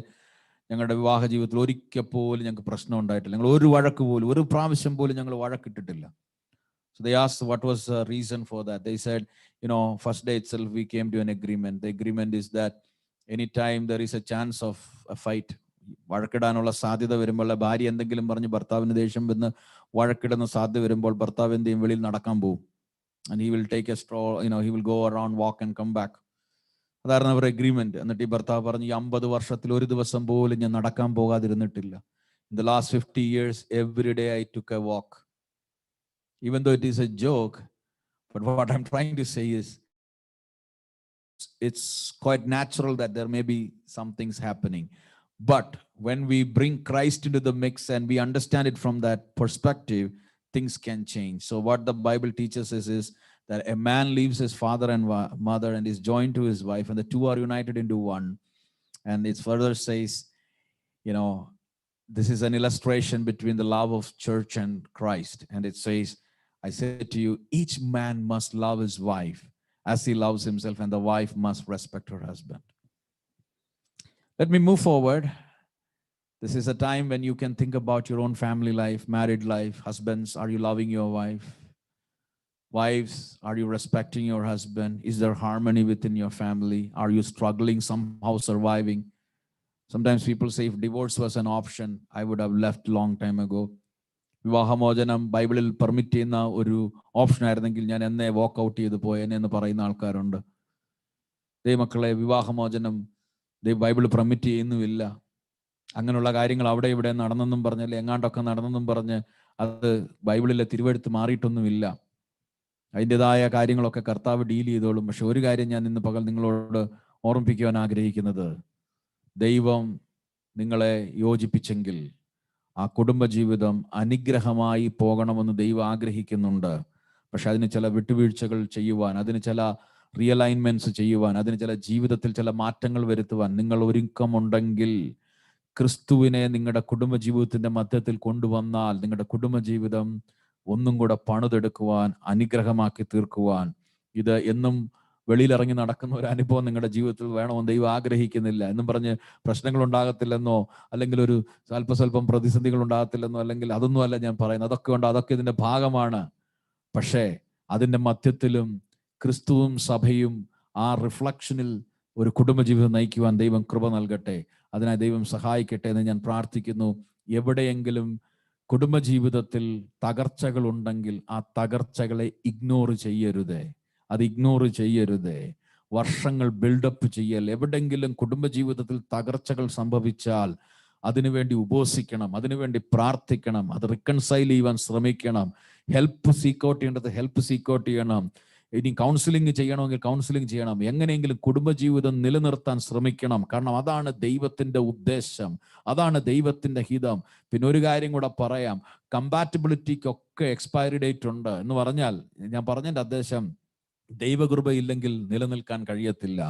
ഞങ്ങളുടെ വിവാഹ ജീവിതത്തിൽ ഒരിക്കൽ പോലും ഞങ്ങൾക്ക് പ്രശ്നം ഉണ്ടായിട്ടില്ല. ഞങ്ങൾ ഒരു വഴക്ക് പോലും, ഒരു പ്രാവശ്യം പോലും ഞങ്ങൾ വഴക്കിട്ടിട്ടില്ല. So they asked what was the reason for that. They said, first day itself we came to an agreement. The agreement is that anytime there is a chance of a fight, വഴക്കിടാനുള്ള സാധ്യത വരുമ്പോൾ, ഭാര്യ എന്തെങ്കിലും പറഞ്ഞ് ഭർത്താവിന് ദേഷ്യം വന്ന് വഴക്കിടുന്ന സാധ്യത വരുമ്പോൾ ഭർത്താവ് എന്ത് ചെയ്യും? വെളിയിൽ നടക്കാൻ പോകും. And he will take a stroll, he will go around, walk and come back. അതായിരുന്നു അവരുടെ അഗ്രിമെന്റ്. എന്നിട്ട് ഈ ഭർത്താവ് പറഞ്ഞു, 50 വർഷത്തിൽ ഒരു ദിവസം പോലും ഞാൻ നടക്കാൻ പോകാതിരുന്നിട്ടില്ല. In the last 50 years, every day I took a walk. Even though it is a joke, but what I'm trying to say is, it's quite natural that there may be some things happening. But when we bring Christ into the mix and we understand it from that perspective, things can change. So what the Bible teaches us is that a man leaves his father and mother and is joined to his wife, and the two are united into one. And it further says, this is an illustration between the love of church and Christ. And it says, I say to you, each man must love his wife as he loves himself, and the wife must respect her husband. Let me move forward. This is a time when you can think about your own family life, married life. Husbands, are you loving your wife? Wives, are you respecting your husband? Is there harmony within your family? Are you struggling, somehow surviving? Sometimes people say, if divorce was an option, I would have left long time ago. വിവാഹമോചനം ബൈബിളിൽ permit ചെയ്യുന്ന ഒരു option ആയിരുന്നെങ്കിൽ ഞാൻ എന്നെ വാക്ക് out ചെയ്ത് പോയെന്നെ എന്ന് പറയുന്ന ആൾക്കാരുണ്ട്. ദൈവമക്കളെ, വിവാഹമോചനം ബൈബിൾ പെർമിറ്റ് ചെയ്യുന്നുമില്ല. അങ്ങനെയുള്ള കാര്യങ്ങൾ അവിടെ ഇവിടെ നടന്നെന്നും പറഞ്ഞല്ലേ, എങ്ങാണ്ടൊക്കെ നടന്നെന്നും പറഞ്ഞ് അത് ബൈബിളിലെ തിരുവെഴുത്ത് മാറിയിട്ടൊന്നുമില്ല. അതിൻ്റെതായ കാര്യങ്ങളൊക്കെ കർത്താവ് ഡീൽ ചെയ്തോളും. പക്ഷെ ഒരു കാര്യം ഞാൻ ഇന്ന് പകൽ നിങ്ങളോട് ഓർമ്മിപ്പിക്കുവാൻ ആഗ്രഹിക്കുന്നത്, ദൈവം നിങ്ങളെ യോജിപ്പിച്ചെങ്കിൽ ആ കുടുംബജീവിതം അനുഗ്രഹമായി പോകണമെന്ന് ദൈവം ആഗ്രഹിക്കുന്നുണ്ട്. പക്ഷെ അതിന് ചില വിട്ടുവീഴ്ചകൾ ചെയ്യുവാൻ, അതിന് ചില റിയലൈൻമെന്റ്സ് ചെയ്യുവാൻ, അതിന് ചില ജീവിതത്തിൽ ചില മാറ്റങ്ങൾ വരുത്തുവാൻ നിങ്ങൾ ഒരുക്കമുണ്ടെങ്കിൽ, ക്രിസ്തുവിനെ നിങ്ങളുടെ കുടുംബജീവിതത്തിന്റെ മധ്യത്തിൽ കൊണ്ടുവന്നാൽ നിങ്ങളുടെ കുടുംബജീവിതം ഒന്നും കൂടെ പണിതെടുക്കുവാൻ, അനുഗ്രഹമാക്കി തീർക്കുവാൻ, ഇത് എന്നും വെളിയിലിറങ്ങി നടക്കുന്ന ഒരു അനുഭവം നിങ്ങളുടെ ജീവിതത്തിൽ വേണമെന്ന് ദൈവം ആഗ്രഹിക്കുന്നില്ല. എന്നും പറഞ്ഞ് പ്രശ്നങ്ങൾ ഉണ്ടാകത്തില്ലെന്നോ, അല്ലെങ്കിൽ ഒരു സ്വല്പം പ്രതിസന്ധികൾ ഉണ്ടാകത്തില്ലെന്നോ, അല്ലെങ്കിൽ അതൊന്നും അല്ല ഞാൻ പറയുന്നത്. അതൊക്കെ ഉണ്ട്, അതൊക്കെ ഇതിന്റെ ഭാഗമാണ്. പക്ഷേ അതിന്റെ മധ്യത്തിലും ക്രിസ്തുവും സഭയും ആ റിഫ്ലക്ഷനിൽ ഒരു കുടുംബജീവിതം നയിക്കുവാൻ ദൈവം കൃപ നൽകട്ടെ. അതിനായി ദൈവം സഹായിക്കട്ടെ എന്ന് ഞാൻ പ്രാർത്ഥിക്കുന്നു. എവിടെയെങ്കിലും കുടുംബജീവിതത്തിൽ തകർച്ചകൾ ഉണ്ടെങ്കിൽ ആ തകർച്ചകളെ ഇഗ്നോർ ചെയ്യരുതേ. വർഷങ്ങൾ ബിൽഡപ്പ് ചെയ്യൽ. എവിടെങ്കിലും കുടുംബജീവിതത്തിൽ തകർച്ചകൾ സംഭവിച്ചാൽ അതിനുവേണ്ടി ഉപവസിക്കണം, അതിനുവേണ്ടി പ്രാർത്ഥിക്കണം, അത് റിക്കൺസൈൽ ചെയ്യുവാൻ ശ്രമിക്കണം. ഹെൽപ്പ് സീക്കൗട്ട് ചെയ്യേണ്ടത് ഹെൽപ്പ് സീക്കൗട്ട് ചെയ്യണം. ഇനി കൗൺസിലിംഗ് ചെയ്യണമെങ്കിൽ കൗൺസിലിംഗ് ചെയ്യണം. എങ്ങനെയെങ്കിലും കുടുംബജീവിതം നിലനിർത്താൻ ശ്രമിക്കണം. കാരണം അതാണ് ദൈവത്തിന്റെ ഉദ്ദേശം, അതാണ് ദൈവത്തിന്റെ ഹിതം. പിന്നെ ഒരു കാര്യം കൂടെ പറയാം, കമ്പാറ്റബിലിറ്റിക്കൊക്കെ എക്സ്പയറി ഡേറ്റ് ഉണ്ട് എന്ന് പറഞ്ഞാൽ, ഞാൻ പറഞ്ഞതിന്റെ ഉദ്ദേശം ദൈവകൃപയില്ലെങ്കിൽ നിലനിൽക്കാൻ കഴിയത്തില്ല.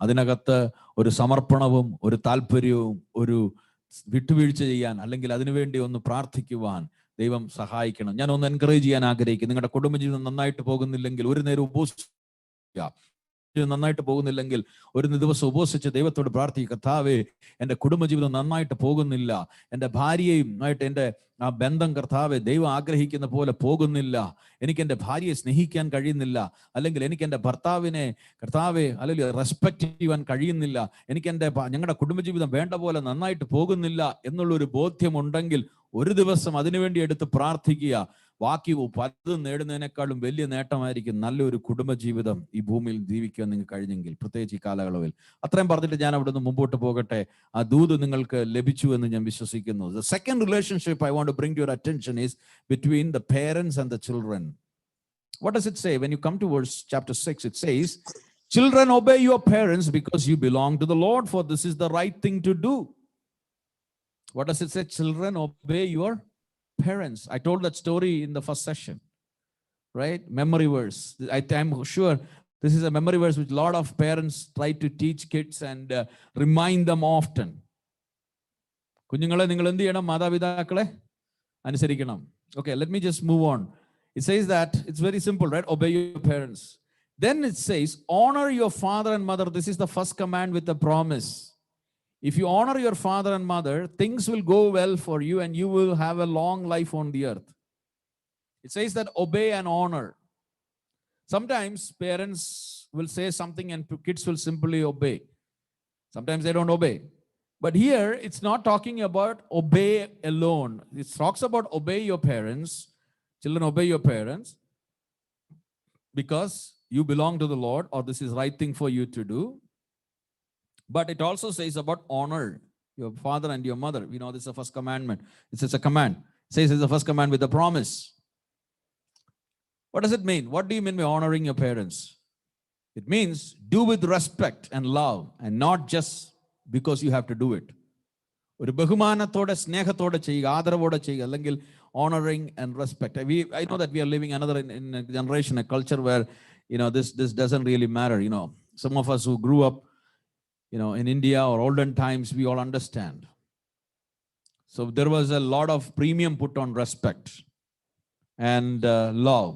അതിനകത്ത് ഒരു സമർപ്പണവും ഒരു താല്പര്യവും ഒരു വിട്ടുവീഴ്ച ചെയ്യാൻ, അല്ലെങ്കിൽ അതിനുവേണ്ടി ഒന്ന് പ്രാർത്ഥിക്കുവാൻ ദൈവം സഹായിക്കണം. ഞാൻ ഒന്ന് എൻകറേജ് ചെയ്യാൻ ആഗ്രഹിക്കുന്നു. നിങ്ങളുടെ കുടുംബജീവിതം നന്നായിട്ട് പോകുന്നില്ലെങ്കിൽ ഒരു നേരം ഉപവസിക്കുക. നന്നായിട്ട് പോകുന്നില്ലെങ്കിൽ ഒരു ദിവസം ഉപവസിച്ച് ദൈവത്തോട് പ്രാർത്ഥിക്കുക, കർത്താവേ, എൻ്റെ കുടുംബജീവിതം നന്നായിട്ട് പോകുന്നില്ല, എൻ്റെ ഭാര്യയും ആയിട്ട് എൻ്റെ ആ ബന്ധം കർത്താവെ ദൈവം ആഗ്രഹിക്കുന്ന പോലെ പോകുന്നില്ല, എനിക്ക് എൻ്റെ ഭാര്യയെ സ്നേഹിക്കാൻ കഴിയുന്നില്ല, അല്ലെങ്കിൽ എനിക്ക് എൻ്റെ ഭർത്താവിനെ കർത്താവെ അല്ലെങ്കിൽ റെസ്പെക്ട് ചെയ്യുവാൻ കഴിയുന്നില്ല, എനിക്ക് എൻ്റെ ഞങ്ങളുടെ കുടുംബജീവിതം വേണ്ട പോലെ നന്നായിട്ട് പോകുന്നില്ല എന്നുള്ളൊരു ബോധ്യമുണ്ടെങ്കിൽ ഒരു ദിവസം അതിനുവേണ്ടി എടുത്ത് പ്രാർത്ഥിക്കുക. ബാക്കി പലതും നേടുന്നതിനേക്കാളും വലിയ നേട്ടമായിരിക്കും നല്ലൊരു കുടുംബജീവിതം ഈ ഭൂമിയിൽ ജീവിക്കാൻ നിങ്ങൾക്ക് കഴിഞ്ഞെങ്കിൽ, പ്രത്യേകിച്ച് ഈ കാലയളവിൽ. അത്രയും പറഞ്ഞിട്ട് ഞാൻ അവിടെ നിന്ന് മുമ്പോട്ട് പോകട്ടെ. ആ ദൂത് നിങ്ങൾക്ക് ലഭിച്ചു എന്ന് ഞാൻ വിശ്വസിക്കുന്നു. The second relationship I want to bring to your attention is between the parents and the children. What does it say? When you come to verse chapter 6, it says, "Children, obey your parents because you belong to the Lord, for this is the right thing to do." What does it say? Children, obey your parents. I told that story in the first session, right? Memory verse. I'm sure this is a memory verse which a lot of parents try to teach kids and remind them often. കുഞ്ഞുങ്ങളെ നിങ്ങൾ എന്ത് ചെയ്യണം? മാതാപിതാക്കളെ അനുസരിക്കണം. Okay, let me just move on. It says that it's very simple, right? Obey your parents. Then it says, honor your father and mother. This is the first command with a promise. If you honor your father and mother, things will go well for you and you will have a long life on the earth. It says that obey and honor. Sometimes parents will say something and kids will simply obey. Sometimes they don't obey. But here it's not talking about obey alone. It talks about obey your parents. Children, obey your parents because you belong to the Lord, or this is the right thing for you to do. But it also says about honor your father and your mother. We know this is the first commandment. It's a command. It says it's the first command with a promise. What does it mean? What do you mean by honoring your parents? It means do with respect and love, and not just because you have to do it. ഒരു ബഹുമാനത്തോടെ സ്നേഹത്തോടെ ചെയ്യുക, ആദരവോടെ ചെയ്യുക, അല്ലെങ്കിൽ honoring and respect. I know that we are living another in a generation, a culture where this doesn't really matter. Some of us who grew up in India or olden times, we all understand. So there was a lot of premium put on respect and love.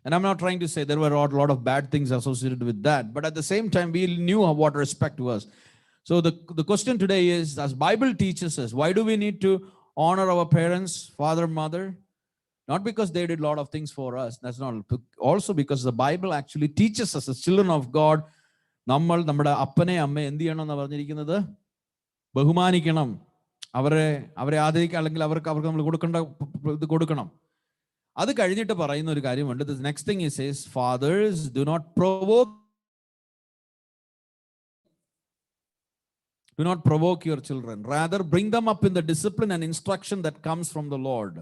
And I'm not trying to say there were a lot of bad things associated with that, but at the same time, we knew what respect was. So the question today is, as Bible teaches us, why do we need to honor our parents, father, mother? Not because they did a lot of things for us. That's not. Also because the Bible actually teaches us as children of God, നമ്മൾ നമ്മുടെ അപ്പനെ അമ്മയെ എന്ത് ചെയ്യണം എന്നാണ് പറഞ്ഞിരിക്കുന്നത്? ബഹുമാനിക്കണം, അവരെ ആദരിക്കുക, അല്ലെങ്കിൽ അവർക്ക് നമ്മൾ കൊടുക്കേണ്ട ഇത് കൊടുക്കണം. അത് കഴിഞ്ഞിട്ട് പറയുന്ന ഒരു കാര്യമുണ്ട്. The next thing he says, fathers, do not provoke your children. Rather, bring them up in the discipline and instruction that comes from the Lord.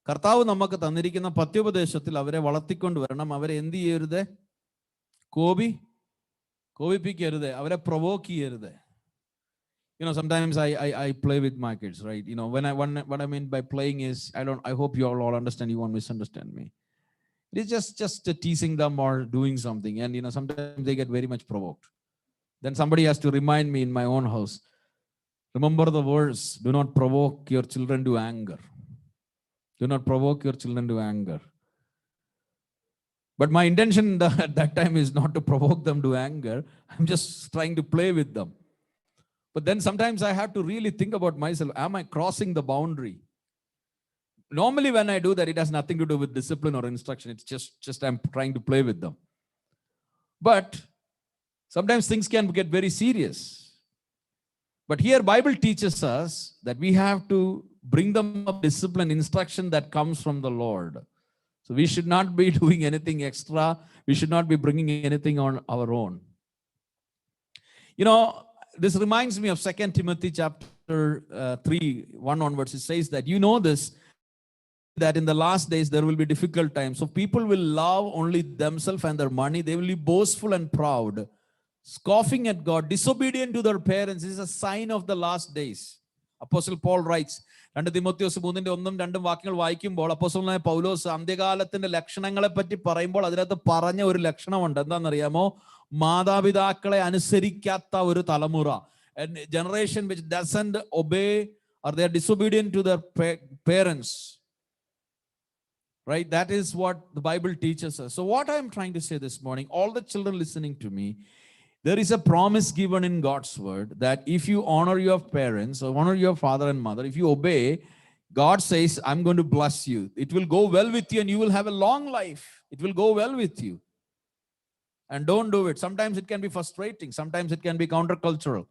കർത്താവ് നമുക്ക് തന്നിരിക്കുന്ന പത്യോപദേശത്തിൽ അവരെ വളർത്തിക്കൊണ്ട് വരണം. അവരെ എന്ത് ചെയ്യരുത്? കോപിപ്പിക്കരുത്, അവരെ പ്രൊവോക്ക് ചെയ്യരുത്. Sometimes I play with my kids, right? What I mean by playing is, I hope you all understand. You won't misunderstand me. It is just teasing them or doing something, and sometimes they get very much provoked. Then somebody has to remind me in my own house, remember the verse, do not provoke your children to anger. Do not provoke your children to anger. But my intention at that time is not to provoke them to anger. I'm just trying to play with them. But then sometimes I have to really think about myself. Am I crossing the boundary? Normally when I do that, it has nothing to do with discipline or instruction. It's just I'm trying to play with them. But sometimes things can get very serious. But here Bible teaches us that we have to bring them up discipline, instruction that comes from the Lord. So we should not be doing anything extra. We should not be bringing anything on our own. This reminds me of 2 Timothy chapter 3:1 onwards. It says that that in the last days there will be difficult times. So people will love only themselves and their money. They will be boastful and proud, scoffing at God, disobedient to their parents. This is a sign of the last days. Apostle Paul writes, 2 Timotheus 3:1-2 വാക്യങ്ങൾ വായിക്കുമ്പോൾ അപ്പോസ്തലനായ പൗലോസ് അന്ത്യകാലത്തിന്റെ ലക്ഷണങ്ങളെ പറ്റി പറയുമ്പോൾ അതിനകത്ത് പറഞ്ഞ ഒരു ലക്ഷണമുണ്ട്. എന്താണെന്നറിയാമോ? മാതാപിതാക്കളെ അനുസരിക്കാത്ത ഒരു തലമുറ, generation which doesn't obey or they are disobedient to their parents. Right? That is what the Bible teaches us. So what I am trying to say this morning, all the children listening to me, there is a promise given in God's word that if you honor your parents or honor your father and mother, if you obey, God says, I'm going to bless you. It will go well with you and you will have a long life. It will go well with you. And don't do it. Sometimes it can be frustrating. Sometimes it can be countercultural.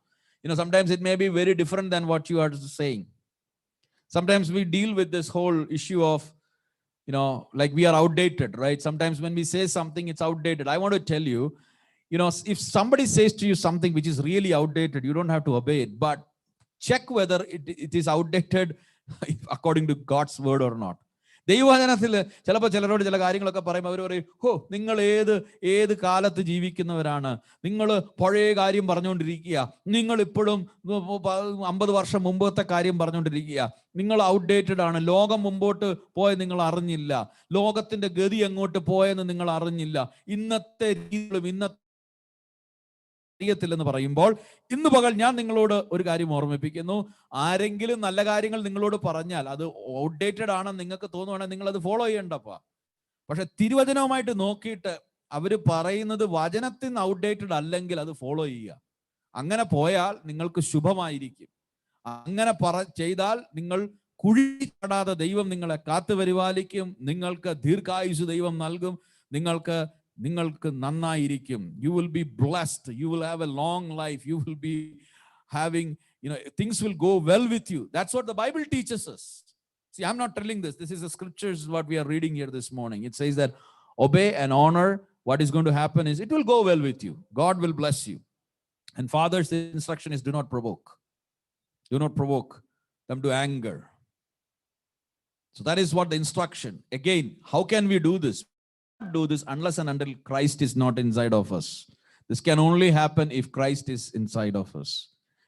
Sometimes it may be very different than what you are saying. Sometimes we deal with this whole issue of, like we are outdated, right? Sometimes when we say something, it's outdated. I want to tell you, if somebody says to you something which is really outdated, you don't have to obey it, but check whether it is outdated according to God's word or not. ദൈവവചനത്തിൽ ചിലപ്പോൾ ചിലരോട് ചില കാര്യങ്ങളൊക്കെ പറയുമ്പോൾ അവർ പറയും, നിങ്ങൾ ഏത് കാലത്ത് ജീവിക്കുന്നവരാണ്, നിങ്ങൾ പഴയ കാര്യം പറഞ്ഞുകൊണ്ടിരിക്കുക, നിങ്ങൾ ഇപ്പോഴും 50 വർഷം മുമ്പത്തെ കാര്യം പറഞ്ഞുകൊണ്ടിരിക്കുക, നിങ്ങൾ ഔട്ട്ഡേറ്റഡ് ആണ്, ലോകം മുമ്പോട്ട് പോയത് നിങ്ങൾ അറിഞ്ഞില്ല, ലോകത്തിന്റെ ഗതി എങ്ങോട്ട് പോയെന്ന് നിങ്ങൾ അറിഞ്ഞില്ല, ഇന്നത്തെ രീതികളും ഇന്നത്തെ അറിയത്തില്ലെന്ന് പറയുമ്പോൾ ഇന്ന് പകൽ ഞാൻ നിങ്ങളോട് ഒരു കാര്യം ഓർമ്മിപ്പിക്കുന്നു. ആരെങ്കിലും നല്ല കാര്യങ്ങൾ നിങ്ങളോട് പറഞ്ഞാൽ അത് ഔട്ട്ഡേറ്റഡ് ആണെന്ന് നിങ്ങൾക്ക് തോന്നുവാണെങ്കിൽ നിങ്ങൾ അത് ഫോളോ ചെയ്യണ്ടപ്പാ. പക്ഷെ തിരുവചനവുമായിട്ട് നോക്കിയിട്ട് അവര് പറയുന്നത് വചനത്തിൽ നിന്ന് ഔട്ട്ഡേറ്റഡ് അല്ലെങ്കിൽ അത് ഫോളോ ചെയ്യുക. അങ്ങനെ പോയാൽ നിങ്ങൾക്ക് ശുഭമായിരിക്കും. അങ്ങനെ ചെയ്താൽ നിങ്ങൾ കുഴിപ്പെടാതെ ദൈവം നിങ്ങളെ കാത്തു പരിപാലിക്കും. നിങ്ങൾക്ക് ദീർഘായുസ് ദൈവം നൽകും. നിങ്ങൾക്ക് നന്നായിരിക്കും. You will be blessed. You will have a long life. You will be having, things will go well with you. That's what the Bible teaches us. See, I'm not telling this. This is the scriptures what we are reading here this morning. It says that obey and honor. What is going to happen is it will go well with you. God will bless you. And Father's instruction is do not provoke. Do not provoke them to anger. So that is what the instruction. Again, how can we do this? Do this unless and until Christ is not inside of us. This can only happen if Christ is inside of us.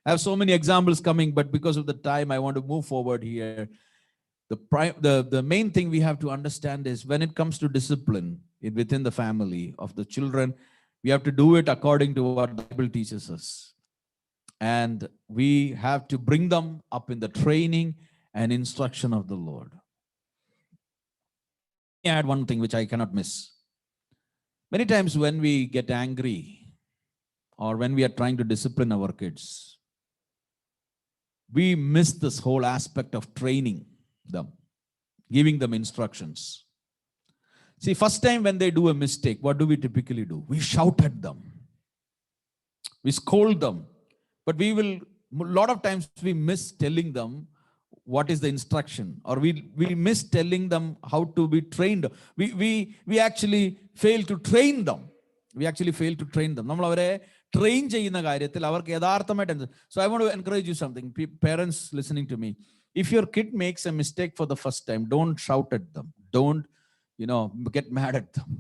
I have so many examples coming, but because of the time, I want to move forward here. The main thing we have to understand is when it comes to discipline within the family of the children, we have to do it according to what the Bible teaches us. And we have to bring them up in the training and instruction of the Lord. Add one thing which I cannot miss. Many times when we get angry or when we are trying to discipline our kids, we miss this whole aspect of training them, giving them instructions. See, first time when they do a mistake, what do we typically do? We shout at them. We scold them. But a lot of times we miss telling them what is the instruction, or we miss telling them how to be trained. We actually fail to train them. നമ്മൾ അവരെ train ചെയ്യുന്ന കാര്യത്തിൽ അവർക്ക് യഥാർത്ഥമായിട്ട്. So I want to encourage you something, parents listening to me. If your kid makes a mistake for the first time, don't shout at them. Don't get mad at them.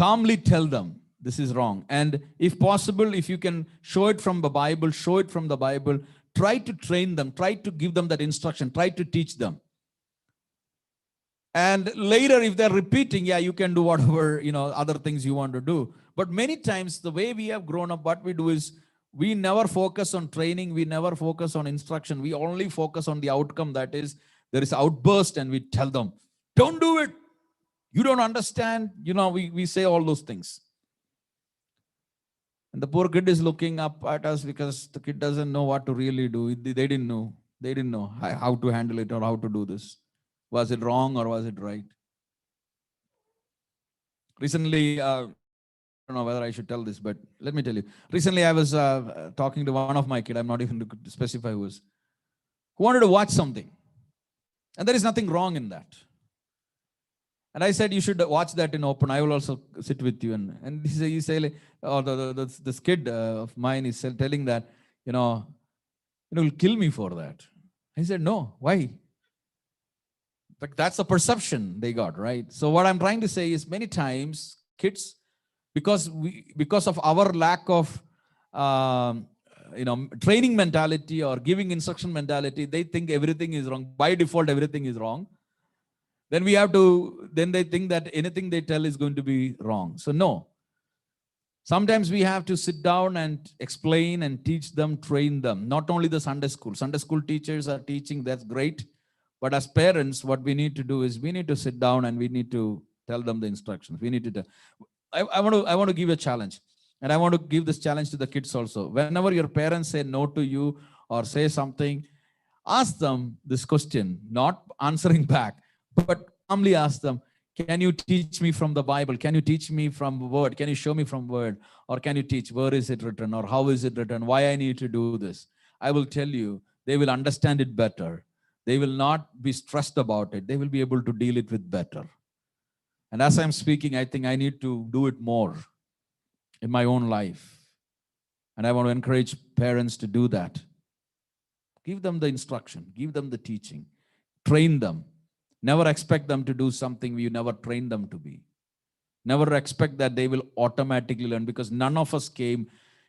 Calmly tell them this is wrong, and if possible, if you can show it from the Bible, show it from the Bible. Try to train them, try to give them that instruction, try to teach them. And later, if they're repeating, you can do whatever, other things you want to do. But many times, the way we have grown up, what we do is we never focus on training, we never focus on instruction. We only focus on the outcome, that is, there is outburst, and we tell them, don't do it. You don't understand. We say all those things. And the poor kid is looking up at us because the kid doesn't know what to really do. They didn't know how to handle it or how to do this. Was it wrong or was it right? Recently, I don't know whether I should tell this, but let me tell you. Recently, I was talking to one of my kids. I'm not even going to specify who wanted to watch something. And there is nothing wrong in that. And I said, you should watch that in open. I will also sit with you. And he say, this kid of mine is telling that, will kill me for that. I said, no, why? But that's the perception they got, right? So what I'm trying to say is many times kids, because of our lack of training mentality or giving instruction mentality. They think everything is wrong. By default, everything is wrong. Then they think that anything they tell is going to be wrong. So no. Sometimes we have to sit down and explain and teach them, train them. Not only the Sunday school. Sunday school teachers are teaching, that's great. But as parents, what we need to do is we need to sit down and we need to tell them the instructions. We need to tell. I want to give a challenge. And I want to give this challenge to the kids also. Whenever your parents say no to you or say something, ask them this question, not answering back, but calmly ask them, can you teach me from the Bible? Can you teach me from word? Can you show me from word? Or can you teach where is it written or how is it written? Why I need to do this? I will tell you, they will understand it better. They will not be stressed about it. They will be able to deal it with better. And as I'm speaking, I think I need to do it more in my own life. And I want to encourage parents to do that. Give them the instruction, give them the teaching, train them. Never expect them to do something you never trained them to be. Never expect that they will automatically learn, because none of us came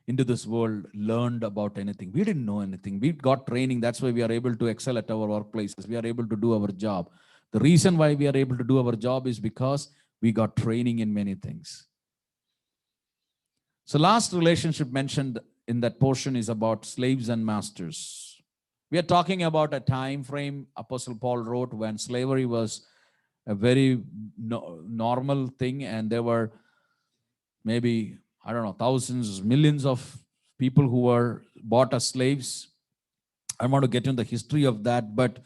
into this world learned about anything. We didn't know anything. We got training. That's why we are able to excel at our workplaces. We are able to do our job. The reason why we are able to do our job is because we got training in many things. So last relationship mentioned in that portion is about slaves and masters. We are talking about a time frame Apostle Paul wrote when slavery was a very normal thing, and there were maybe, I don't know, thousands, millions of people who were bought as slaves. I want to get into the history of that, but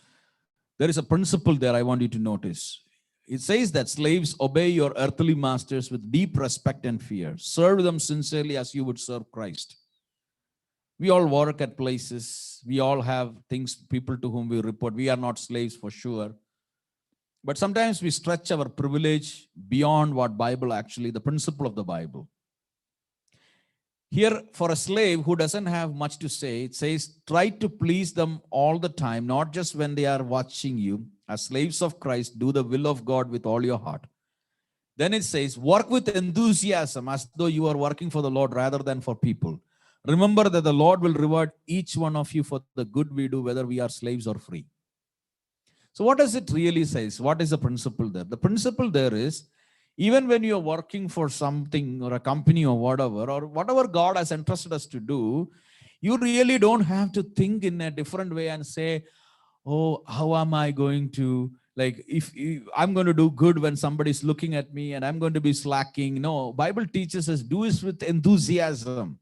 there is a principle there I want you to notice. It says that slaves, obey your earthly masters with deep respect and fear. Serve them sincerely as you would serve Christ. We all work at places. We all have things, people to whom we report. We are not slaves for sure. But sometimes we stretch our privilege beyond what Bible actually, the principle of the Bible. Here, for a slave who doesn't have much to say, it says, try to please them all the time, not just when they are watching you. As slaves of Christ, do the will of God with all your heart. Then it says, work with enthusiasm as though you are working for the Lord rather than for people. Remember that the Lord will reward each one of you for the good we do, whether we are slaves or free. So what does it really say? What is the principle there? The principle there is, even when you're working for something or a company or whatever God has entrusted us to do, you really don't have to think in a different way and say, oh, how am I going to, if I'm going to do good when somebody's looking at me and I'm going to be slacking. No, Bible teaches us, do it with enthusiasm,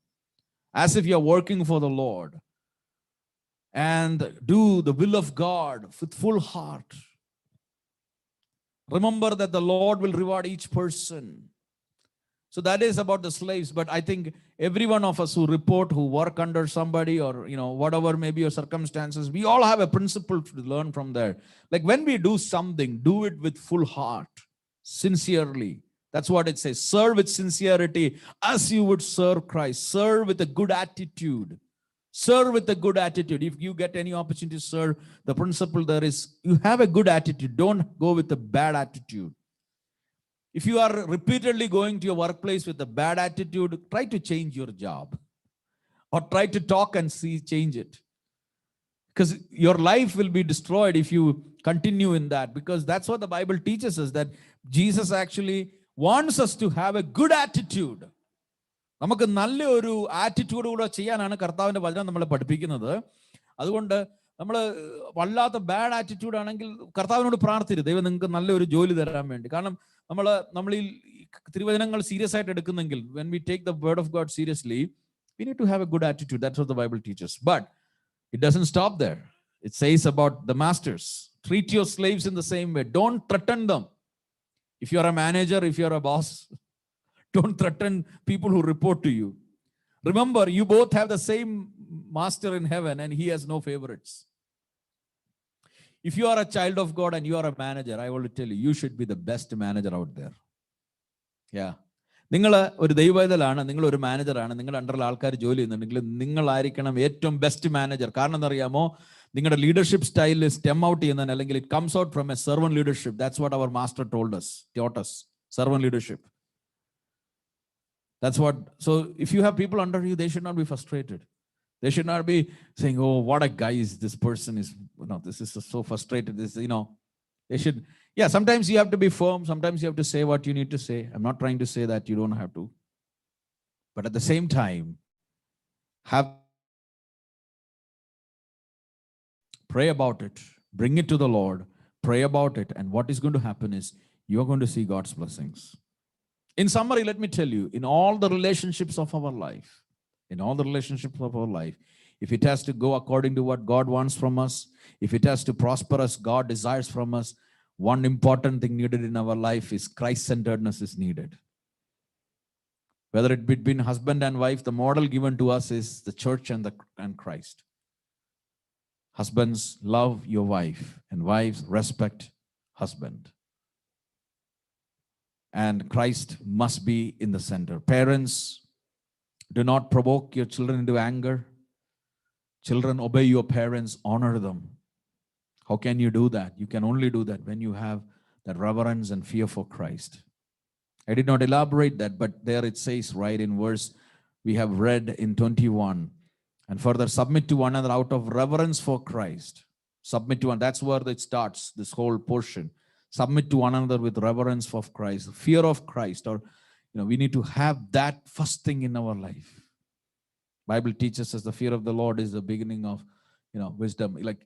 as if you're working for the Lord. And do the will of God with full heart. Remember that the Lord will reward each person. So that is about the slaves. But I think every one of us who report, who work under somebody or, whatever may be your circumstances, we all have a principle to learn from there. Like when we do something, do it with full heart, sincerely. That's what it says. Serve with sincerity as you would serve Christ. Serve with a good attitude. Serve with a good attitude. If you get any opportunity to serve, the principle there is you have a good attitude. Don't go with a bad attitude. If you are repeatedly going to your workplace with a bad attitude, try to change your job. Or try to talk and change it. Because your life will be destroyed if you continue in that. Because that's what the Bible teaches us, that Jesus actually wants us to have a good attitude. നമുക്ക് നല്ലൊരു ആറ്റിറ്റ്യൂഡുകൂടെ ചെയ്യാനാണ് കർത്താവിൻ്റെ വചനം നമ്മളെ പഠിപ്പിക്കുന്നത്. അതുകൊണ്ട് നമ്മൾ വല്ലാത്ത ബാഡ് ആറ്റിറ്റ്യൂഡ് ആണെങ്കിൽ കർത്താവിനോട് പ്രാർത്ഥിക്കരുത്, ദൈവം നിങ്ങൾക്ക് നല്ലൊരു ജോലി തരാൻ വേണ്ടി. കാരണം നമ്മൾ ഈ തിരുവചനങ്ങൾ സീരിയസ് ആയിട്ട് എടുക്കുന്നെങ്കിൽ, when we take the word of God seriously, we need to have a good attitude. That's what the Bible teaches. But it doesn't stop there. It says about the masters, treat your slaves in the same way. Don't threaten them. If you are a manager, if you are a boss, don't threaten people who report to you. Remember, you both have the same master in heaven and he has no favorites. If you are a child of God and you are a manager, I want to tell you, you should be the best manager out there. Yeah. നിങ്ങൾ ഒരു ദൈവവേദലാണ്, നിങ്ങൾ ഒരു മാനേജറാണ്, നിങ്ങളുടെ അണ്ടറിൽ ആൾക്കാർ ജോലി ചെയ്യുന്നുണ്ടെങ്കിൽ നിങ്ങളായിരിക്കണം ഏറ്റവും ബെസ്റ്റ് മാനേജർ. കാരണം എന്നറിയാമോ, നിങ്ങളുടെ ലീഡർഷിപ്പ് സ്റ്റൈലിൽ സ്റ്റെം ഔട്ട് ചെയ്യുന്നതിന്, അല്ലെങ്കിൽ it comes out from a servant leadership. That's what our master taught us, servant leadership. That's what, so if you have people under you, they should not be frustrated. They should not be saying, oh, what a guy is this person is, this is so frustrated. They should, sometimes you have to be firm. Sometimes you have to say what you need to say. I'm not trying to say that you don't have to. But at the same time, pray about it. Bring it to the Lord. Pray about it. And what is going to happen is you're going to see God's blessings. In summary, let me tell you, in all the relationships of our life, if it has to go according to what God wants from us, if it has to prosper us, God desires from us, one important thing needed in our life is Christ-centeredness is needed. Whether it be between husband and wife, the model given to us is the church and Christ. Husbands, love your wife, and wives, respect husband. And Christ must be in the center. Parents, do not provoke your children into anger. Children, obey your parents, honor them. How can you do that? You can only do that when you have that reverence and fear for Christ. I did not elaborate that, but there it says right in verse we have read in 21. And further, submit to one another out of reverence for Christ. Submit to one. That's where it starts, this whole portion. Submit to one another with reverence of Christ, fear of Christ. Or, we need to have that first thing in our life. Bible teaches us the fear of the Lord is the beginning of, wisdom. Like,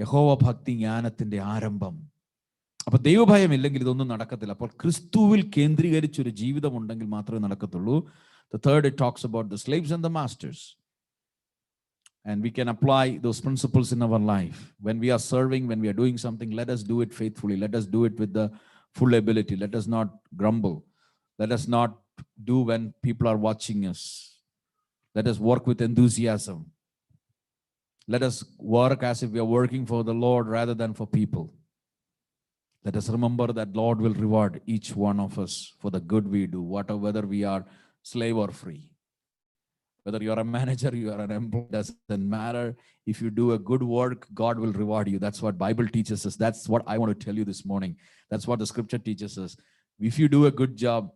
യഹോവ ഭക്തി ജ്ഞാനത്തിന്റെ ആരംഭം. അപ്പൊ ദൈവഭയം ഇല്ലെങ്കിൽ ഇതൊന്നും നടക്കത്തില്ല. അപ്പോൾ ക്രിസ്തുവിൽ കേന്ദ്രീകരിച്ചൊരു ജീവിതം ഉണ്ടെങ്കിൽ മാത്രമേ നടക്കത്തുള്ളൂ. The third, it talks about the slaves and the masters. And we can apply those principles in our life. When we are serving, when we are doing something, let us do it faithfully. Let us do it with the full ability. Let us not grumble. Let us not do when people are watching us. Let us work with enthusiasm. Let us work as if we are working for the Lord rather than for people. Let us remember that Lord will reward each one of us for the good we do, whether we are slave or free. Whether you are a manager, you are an employee, doesn't matter. If you do a good work, God will reward you. That's what Bible teaches us. That's what I want to tell you this morning. That's what the scripture teaches us. If you do a good job,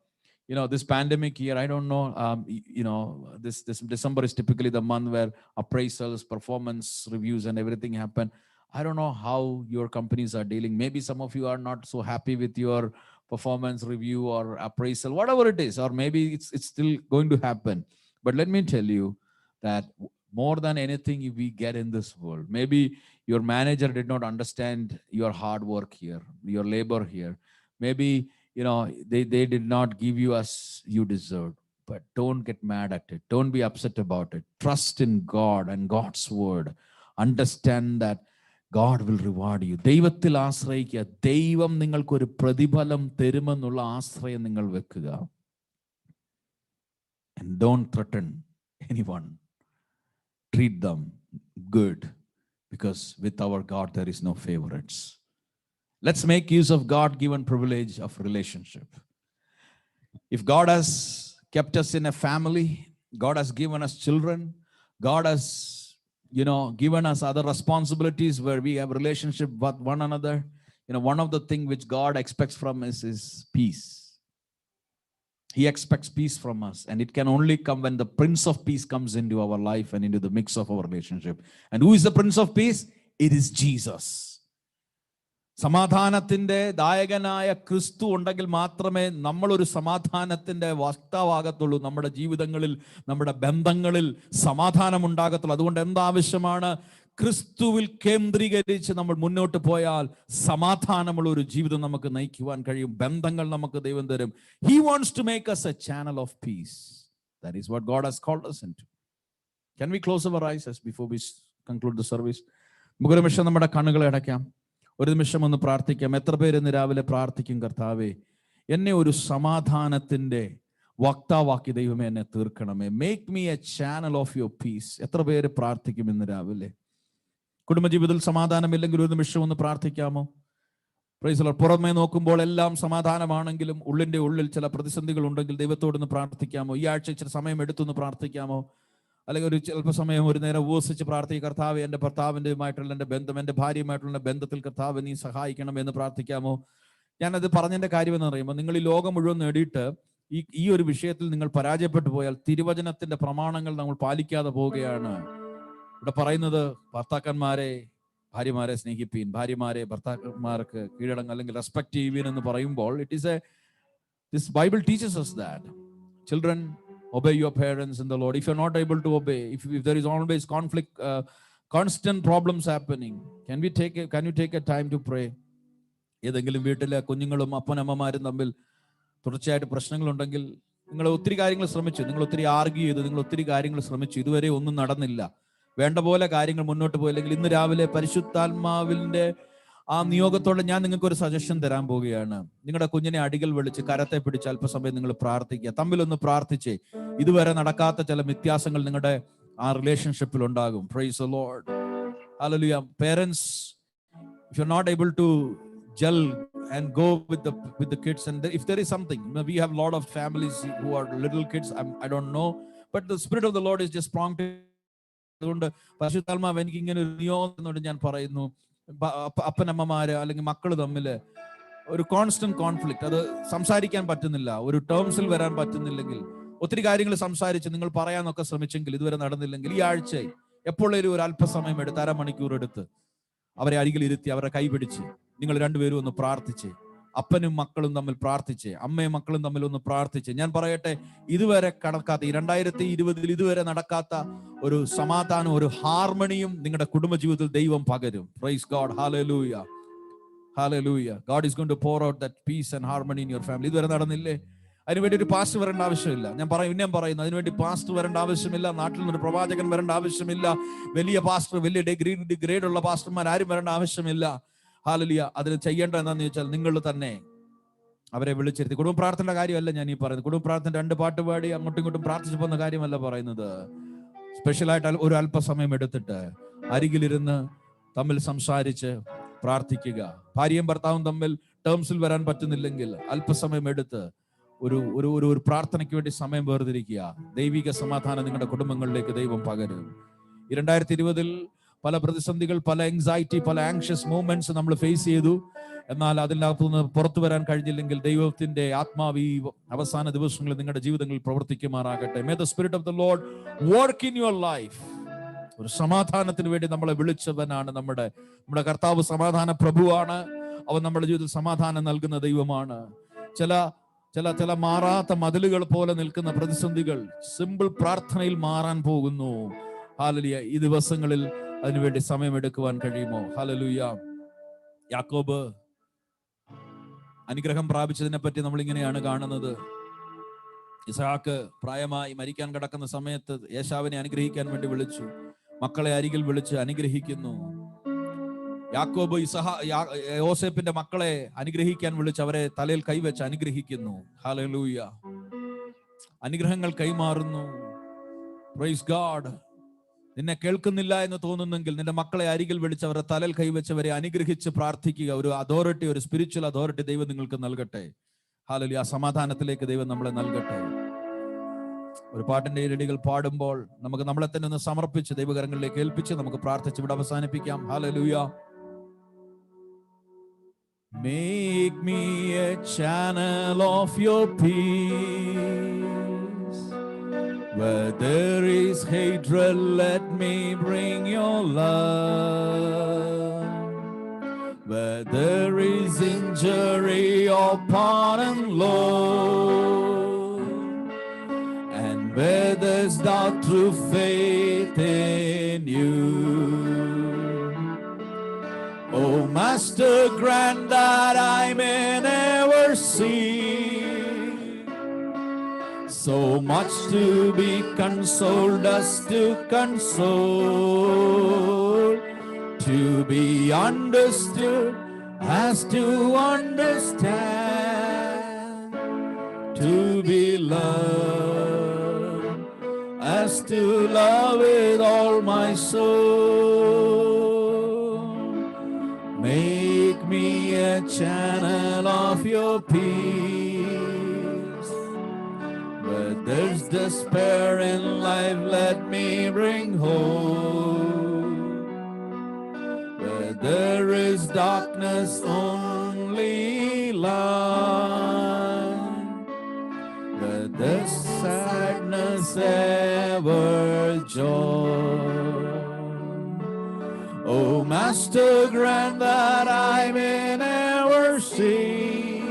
this pandemic year, I don't know, this December is typically the month where appraisals, performance reviews and everything happen. I don't know how your companies are dealing. Maybe some of you are not so happy with your performance review or appraisal, whatever it is, or maybe it's still going to happen. But let me tell you that more than anything we get in this world, maybe your manager did not understand your hard work here, your labor here. Maybe, they did not give you as you deserved. But don't get mad at it. Don't be upset about it. Trust in God and God's word. Understand that God will reward you. ദൈവത്തിൽ ആശ്രയിക്കുക. ദൈവം നിങ്ങൾക്കൊരു പ്രതിഫലം തരുമെന്നുള്ള ആശ്രയം നിങ്ങൾ വെക്കുക. And don't threaten anyone. Treat them good, because with our God there is no favorites. Let's make use of God-given privilege of relationship. If God has kept us in a family, God has given us children, God has, given us other responsibilities where we have relationship with one another. One of the things which God expects from us is peace. He expects peace from us, and it can only come when the Prince of Peace comes into our life and into the mix of our relationship. And who is the Prince of Peace? It is Jesus. സമാധാനത്തിന്റെ ദായകനായ ക്രിസ്തു ഉണ്ടെങ്കിൽ മാത്രമേ നമ്മളൊരു സമാധാനത്തിന്റെ വക്താവാകത്തുള്ളൂ. നമ്മുടെ ജീവിതങ്ങളിൽ, നമ്മുടെ ബന്ധങ്ങളിൽ സമാധാനം ഉണ്ടാകത്തുള്ളൂ. അതുകൊണ്ട് എന്താവശ്യമാണ്? ക്രിസ്തുവിൽ കേന്ദ്രീകരിച്ച് നമ്മൾ മുന്നോട്ട് പോയാൽ സമാധാനമുള്ള ഒരു ജീവിതം നമുക്ക് നയിക്കുവാൻ കഴിയും. ബന്ധങ്ങൾ നമുക്ക് ദൈവം തരും. He wants to make us a channel of peace. That is what God has called us into. Can we close our eyes before we conclude the service? നമുക്കൊരു നിമിഷം നമ്മുടെ കണ്ണുകളെ അടയ്ക്കാം. ഒരു നിമിഷം ഒന്ന് പ്രാർത്ഥിക്കാം. എത്ര പേര് ഇന്ന് രാവിലെ പ്രാർത്ഥിക്കും, കർത്താവേ എന്നെ ഒരു സമാധാനത്തിന്റെ വക്താവാക്കി ദൈവമേ എന്നെ തീർക്കണമേ. Make me a channel of your peace. എത്ര പേര് പ്രാർത്ഥിക്കും ഇന്ന് രാവിലെ? കുടുംബജീവിതത്തിൽ സമാധാനമില്ലെങ്കിൽ ഒരു നിമിഷം ഒന്ന് പ്രാർത്ഥിക്കാമോ? Praise the Lord. പുറമേ നോക്കുമ്പോൾ എല്ലാം സമാധാനമാണെങ്കിലും ഉള്ളിന്റെ ഉള്ളിൽ ചില പ്രതിസന്ധികൾ ഉണ്ടെങ്കിൽ ദൈവത്തോടൊന്ന് പ്രാർത്ഥിക്കാമോ? ഈ ആഴ്ച ഇച്ചിരി സമയം എടുത്തൊന്ന് പ്രാർത്ഥിക്കാമോ? അല്ലെങ്കിൽ ഒരു അല്പസമയം ഒരു നേരം ഉപവസിച്ച് പ്രാർത്ഥിക്കുക. കർത്താവ് എൻ്റെ ഭർത്താവിൻ്റെയുമായിട്ടുള്ള എൻ്റെ ബന്ധം, എൻ്റെ ഭാര്യയുമായിട്ടുള്ള ബന്ധത്തിൽ കർത്താവ് നീ സഹായിക്കണം എന്ന് പ്രാർത്ഥിക്കാമോ? ഞാനത് പറഞ്ഞതിൻ്റെ കാര്യം എന്ന് പറയുമ്പോൾ, നിങ്ങൾ ഈ ലോകം മുഴുവൻ നേടിയിട്ട് ഈ ഒരു വിഷയത്തിൽ നിങ്ങൾ പരാജയപ്പെട്ടു പോയാൽ തിരുവചനത്തിന്റെ പ്രമാണങ്ങൾ നമ്മൾ പാലിക്കാതെ പോവുകയാണ്. ഇവിടെ പറയുന്നത് ഭർത്താക്കന്മാരെ ഭാര്യമാരെ സ്നേഹിപ്പീൻ, ഭാര്യമാരെ ഭർത്താക്കന്മാർക്ക് കീഴടങ്ങ് അല്ലെങ്കിൽ റെസ്പെക്ട് ചെയ്യുവീൻ എന്ന് പറയുമ്പോൾ this Bible teaches us that children, obey your parents in the Lord. If you're not able to obey, if there is always conflict, constant problems happening, can you take a time to pray? ഏതെങ്കിലും വീട്ടിലെ കുഞ്ഞുങ്ങളും അപ്പനമ്മമാരും തമ്മിൽ തുടർച്ചയായിട്ട് പ്രശ്നങ്ങളുണ്ടെങ്കിൽ നിങ്ങൾ ഒത്തിരി കാര്യങ്ങൾ ശ്രമിച്ചു, നിങ്ങൾ ഒത്തിരി ആർഗ്യൂ ചെയ്തു, നിങ്ങൾ ഒത്തിരി കാര്യങ്ങൾ ശ്രമിച്ചു, ഇതുവരെ ഒന്നും നടന്നില്ല, വേണ്ട പോലെ കാര്യങ്ങൾ മുന്നോട്ട് പോയില്ലെങ്കിൽ ഇന്ന് രാവിലെ പരിശുദ്ധാത്മാവിന്റെ ആ നിയോഗത്തോടെ ഞാൻ നിങ്ങൾക്ക് ഒരു സജഷൻ തരാൻ പോവുകയാണ്. നിങ്ങളുടെ കുഞ്ഞിനെ അടികൾ വിളിച്ച് കരത്തെ പിടിച്ച് അല്പസമയം നിങ്ങൾ പ്രാർത്ഥിക്കുക, തമ്മിലൊന്ന് പ്രാർത്ഥിച്ചേ. ഇതുവരെ നടക്കാത്ത ചില വ്യത്യാസങ്ങൾ നിങ്ങളുടെ ആ റിലേഷൻഷിപ്പിൽ ഉണ്ടാകും. Praise the Lord, hallelujah. Parents, if you're not able to gel and go with the kids, and if there is something, we have a lot of families who are little kids, I don't know, but the Spirit of the Lord is just prompting. അതുകൊണ്ട് പരിശുദ്ധാത്മാവ് എനിക്ക് ഇങ്ങനെ ഒരു നിയോഗം ഞാൻ പറയുന്നു, അപ്പനമ്മമാര് അല്ലെങ്കിൽ മക്കള് തമ്മിൽ ഒരു കോൺസ്റ്റന്റ് കോൺഫ്ലിക്റ്റ്, അത് സംസാരിക്കാൻ പറ്റുന്നില്ല, ഒരു ടേംസിൽ വരാൻ പറ്റുന്നില്ലെങ്കിൽ, ഒത്തിരി കാര്യങ്ങൾ സംസാരിച്ച് നിങ്ങൾ പറയാനൊക്കെ ശ്രമിച്ചെങ്കിൽ ഇതുവരെ നടന്നില്ലെങ്കിൽ ഈ ആഴ്ച എപ്പോഴേലും ഒരു അല്പസമയം എടുത്ത്, അരമണിക്കൂർ എടുത്ത് അവരെ അരികിലിരുത്തി അവരെ കൈപിടിച്ച് നിങ്ങൾ രണ്ടുപേരും ഒന്ന് പ്രാർത്ഥിച്ച്, അപ്പനും മക്കളും തമ്മിൽ പ്രാർത്ഥിച്ച്, അമ്മയും മക്കളും തമ്മിൽ ഒന്ന് പ്രാർത്ഥിച്ച്. ഞാൻ പറയട്ടെ, ഇതുവരെ കടക്കാത്ത ഈ 2020 ഇതുവരെ നടക്കാത്ത ഒരു സമാധാനം, ഒരു ഹാർമണിയും നിങ്ങളുടെ കുടുംബജീവിതത്തിൽ ദൈവം പകരും. Praise God, hallelujah, hallelujah. God is going to pour out that peace and harmony in your family. ഇതുവരെ നടന്നില്ലേ? അതിനുവേണ്ടി ഒരു പാസ്റ്റർ വരേണ്ട ആവശ്യമില്ല. ഞാൻ പറയുന്നു, അതിനുവേണ്ടി പാസ്റ്റർ വരേണ്ട ആവശ്യമില്ല, നാട്ടിൽ നിന്നൊരു പ്രവാചകൻ വരേണ്ട ആവശ്യമില്ല, വലിയ പാസ്റ്റർ, വലിയ ഗ്രേഡ് ഉള്ള പാസ്റ്റർമാർ ആരും വരേണ്ട ആവശ്യമില്ല. ഹല്ലേലൂയ. അതിന് ചെയ്യേണ്ട എന്താണെന്ന് ചോദിച്ചാൽ നിങ്ങൾ തന്നെ അവരെ വിളിച്ചിരുത്തി. കുടുംബ പ്രാർത്ഥനയുടെ കാര്യമല്ല ഞാൻ ഈ പറയുന്നത്. കുടുംബ പ്രാർത്ഥന 2 പാട്ട് പാടി അങ്ങോട്ടും ഇങ്ങോട്ടും പ്രാർത്ഥിച്ചു പോകുന്ന കാര്യമല്ല പറയുന്നത്. സ്പെഷ്യലായിട്ട് ഒരു അല്പസമയം എടുത്തിട്ട് അരികിലിരുന്ന് തമ്മിൽ സംസാരിച്ച് പ്രാർത്ഥിക്കുക. ഭാര്യയും ഭർത്താവും തമ്മിൽ ടേംസിൽ വരാൻ പറ്റുന്നില്ലെങ്കിൽ അല്പസമയം എടുത്ത് ഒരു പ്രാർത്ഥനയ്ക്ക് വേണ്ടി സമയം വേർതിരിക്കുക. ദൈവിക സമാധാനം നിങ്ങളുടെ കുടുംബങ്ങളിലേക്ക് ദൈവം പകരും. ഈ 2020 പല പ്രതിസന്ധികൾ, പല ആങ്സൈറ്റി, പല ആങ്ഷ്യസ് മൂവ്മെന്റ്സ് നമ്മൾ ഫേസ് ചെയ്തു. എന്നാൽ അതിനകത്തുനിന്ന് പുറത്തു വരാൻ കഴിഞ്ഞില്ലെങ്കിൽ ദൈവത്തിന്റെ ആത്മാവ് ഈ അവസാന ദിവസങ്ങളിൽ നിങ്ങളുടെ ജീവിതങ്ങളിൽ പ്രവർത്തിക്കുമാറാകട്ടെ. May the Spirit of the Lord work in your life. ഒരു സമാധാനത്തിന് വേണ്ടി നമ്മളെ വിളിച്ചവനാണ് നമ്മുടെ കർത്താവ്. സമാധാന പ്രഭുവാണ് അവൻ. നമ്മുടെ ജീവിതത്തിൽ സമാധാനം നൽകുന്ന ദൈവമാണ്. ചില മാറാത്ത മതിലുകൾ പോലെ നിൽക്കുന്ന പ്രതിസന്ധികൾ സിമ്പിൾ പ്രാർത്ഥനയിൽ മാറാൻ പോകുന്നു. ഹല്ലേലൂയ. ഈ ദിവസങ്ങളിൽ അതിനുവേണ്ടി സമയമെടുക്കുവാൻ കഴിയുമോ? ഹല്ലേലൂയ. യാക്കോബ് അനുഗ്രഹം പ്രാപിച്ചതിനെ പറ്റി നമ്മൾ ഇങ്ങനെയാണ് കാണുന്നത്. ഇസ്ഹാക്ക് പ്രായമായി മരിക്കാൻ കിടക്കുന്ന സമയത്ത് ഏശാവിനെ അനുഗ്രഹിക്കാൻ വേണ്ടി വിളിച്ചു. മക്കളെ അരികിൽ വിളിച്ച് അനുഗ്രഹിക്കുന്നു. യാക്കോബ് യോസേപ്പിന്റെ മക്കളെ അനുഗ്രഹിക്കാൻ വിളിച്ച് അവരെ തലയിൽ കൈവച്ച് അനുഗ്രഹിക്കുന്നു. ഹല്ലേലൂയ. അനുഗ്രഹങ്ങൾ കൈമാറുന്നു. Praise God. നിന്നെ കേൾക്കുന്നില്ല എന്ന് തോന്നുന്നെങ്കിൽ നിന്റെ മക്കളെ അരികിൽ വിളിച്ച് അവരുടെ തലയിൽ കൈവച്ചവരെ അനുഗ്രഹിച്ച് പ്രാർത്ഥിക്കുക. ഒരു അതോറിറ്റി, ഒരു സ്പിരിച്വൽ അതോറിറ്റി ദൈവം നിങ്ങൾക്ക് നൽകട്ടെ. ഹല്ലേലൂയ. ആ സമാധാനത്തിലേക്ക് ദൈവം നമ്മളെ നൽകട്ടെ. ഒരു പാട്ടിന്റെ ഇരടികൾ പാടുമ്പോൾ നമുക്ക് നമ്മളെ തന്നെ ഒന്ന് സമർപ്പിച്ച് ദൈവകരങ്ങളിലേക്ക് ഏൽപ്പിച്ച് നമുക്ക് പ്രാർത്ഥിച്ച് ഇവിടെ അവസാനിപ്പിക്കാം. Hallelujah. Make me a channel of your peace. Where there is hatred, let me bring your love. Where there is injury or pardon, Lord, and where there's doubt, through faith in you. Oh, Master, grant that I may never see so much to be consoled as to console, to be understood as to understand, to be loved as to love with all my soul. Make me a channel of your peace. Where there's despair in life, let me bring hope. Where there is darkness, only light. the sadness ever joy. Oh, Master, grant that I may never see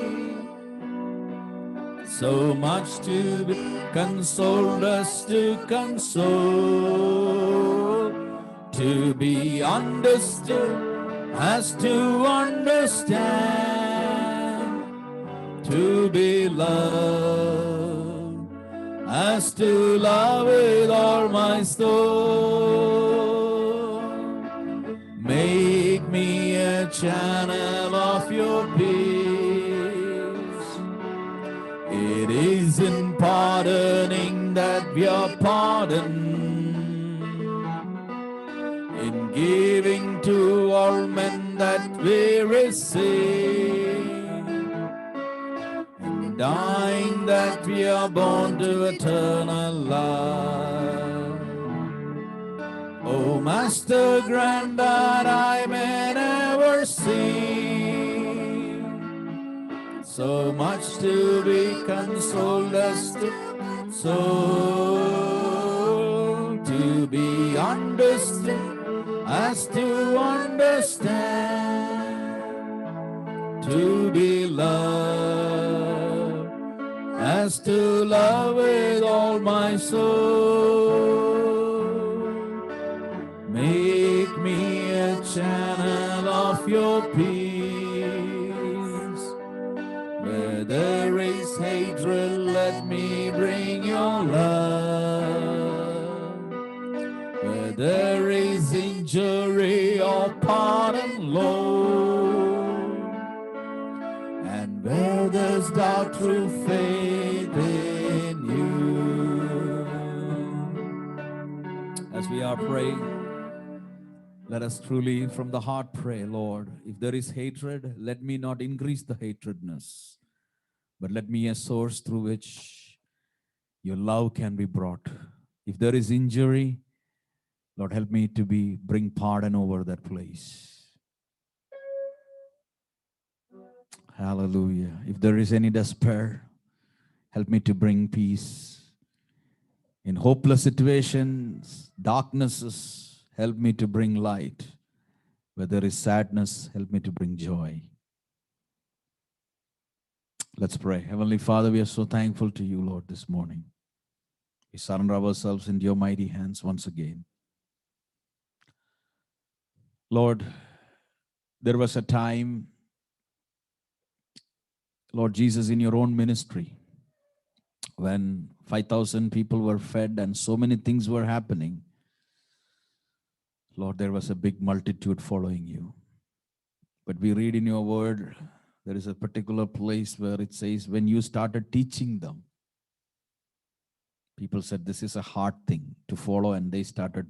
so much to be consoled as to console, to be understood as to understand, to be loved as to love with all my soul. Make me a channel of your peace. It is in pardoning that we are pardoned, in giving to all men that we receive, in dying that we are born to eternal life. Oh, Master, grant that I may never see so much to be consoled as to soul, to be understood as to understand, to be loved as to love with all my soul. Make me a channel of your peace. Where there is hatred, let me bring your love. Where there is injury or pardon, Lord, and where there's doubt, through faith in you. As we are praying, let us truly from the heart pray, Lord, if there is hatred, let me not increase the hatredness, but let me a source through which your love can be brought. If there is injury, Lord, help me to bring pardon over that place. Hallelujah. If there is any despair, help me to bring peace. In hopeless situations, darknesses, help me to bring light. Where there is sadness, help me to bring joy. Let's pray. Heavenly Father, we are so thankful to you, Lord, this morning. We surrender ourselves into your mighty hands once again. Lord, there was a time, Lord Jesus, in your own ministry, when 5,000 people were fed and so many things were happening. Lord, there was a big multitude following you. But we read in your word, there is a particular place where it says, when you started teaching them, people said this is a hard thing to follow, and they started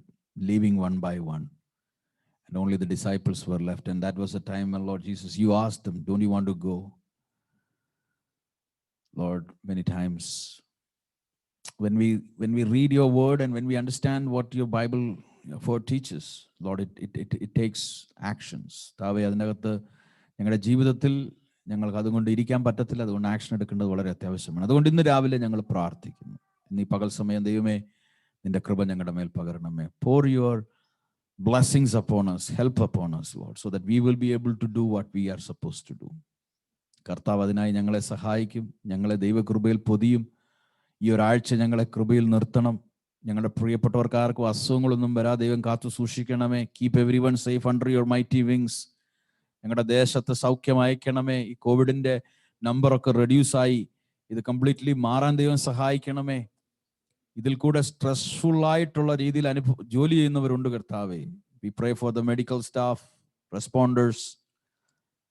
leaving one by one. And only the disciples were left. And that was the time when, Lord Jesus, you asked them, don't you want to go? Lord, many times when we read your word and when we understand what your Bible for teaches, Lord, it takes actions. താവേ, അതിനകത്ത് ഞങ്ങളുടെ ജീവിതത്തിൽ ഞങ്ങൾക്ക് അതുകൊണ്ട് ഇരിക്കാൻ പറ്റത്തില്ല. അതുകൊണ്ട് action എടുക്കേണ്ടത് വളരെ അത്യാവശ്യമാണ്. അതുകൊണ്ട് ഇന്ന് രാവിലെ ഞങ്ങൾ പ്രാർത്ഥിക്കുന്നു. ഇന്ന് ഈ പകൽ സമയം ദൈവമേ, നിന്റെ കൃപ ഞങ്ങളുടെ മേൽ പകരണമേ. Pour your blessings upon us, help upon us, Lord, so that we will be able to do what we are supposed to do. കർത്താവ് അതിനായി ഞങ്ങളെ സഹായിക്കും, ഞങ്ങളെ ദൈവകൃപയിൽ പൊതിയും. ഈ ഒരാഴ്ച ഞങ്ങളെ കൃപയിൽ നിർത്തണം. ഞങ്ങളുടെ പ്രിയപ്പെട്ടവർക്ക് ആർക്കും അസുഖങ്ങളൊന്നും വരാതെ ദൈവം കാത്തു സൂക്ഷിക്കണമേ. Keep every one safe under your mighty wings. ഞങ്ങളുടെ ദേശത്ത് സൗഖ്യം അയക്കണമേ. ഈ കോവിഡിന്റെ നമ്പറൊക്കെ റെഡ്യൂസായി ഇത് കംപ്ലീറ്റ്ലി മാറാൻ ദൈവം സഹായിക്കണമേ. ഇതിൽ കൂടെ സ്ട്രെസ്ഫുൾ ആയിട്ടുള്ള രീതിയിൽ ജോലി ചെയ്യുന്നവരുണ്ട് കർത്താവേ. V pray for the medical staff, responders.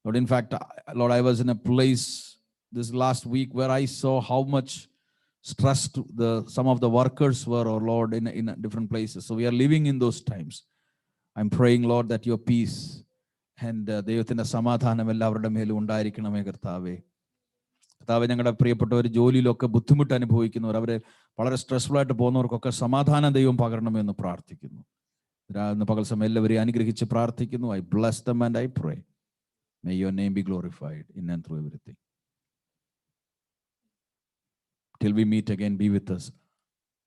Lord, in fact, Lord, I was in a place this last week where I saw how much stressed some of the workers were, or Lord, in different places. So we are living in those times. I'm praying, Lord, that your peace and ദൈവത്തിന്റെ സമാധാനം എല്ലാവരുടെ മേലും ഉണ്ടായിരിക്കണമേ കർത്താവേ. കർത്താവേ, ഞങ്ങളുടെ പ്രിയപ്പെട്ടവർ ജോലിയിലൊക്കെ ബുദ്ധിമുട്ട് അനുഭവിക്കുന്നവർ, അവരെ വളരെ സ്ട്രെസ്ഫുൾ ആയിട്ട് പോകുന്നവർക്കൊക്കെ സമാധാനം ദൈവം പകരണമെന്ന് പ്രാർത്ഥിക്കുന്നു. ഇന്ന് പകൽ സമയം എല്ലാവരെയും അനുഗ്രഹിച്ച് പ്രാർത്ഥിക്കുന്നു. I bless them and I pray. May your name be glorified in and through everything. Till we meet again, be with us.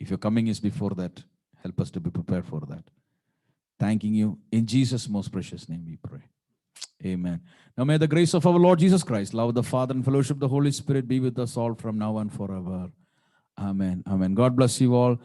If your coming is before that, help us to be prepared for that. Thanking you. In Jesus' most precious name we pray. Amen. Now may the grace of our Lord Jesus Christ, love of the Father, and fellowship of the Holy Spirit be with us all from now and forever. Amen. Amen. God bless you all.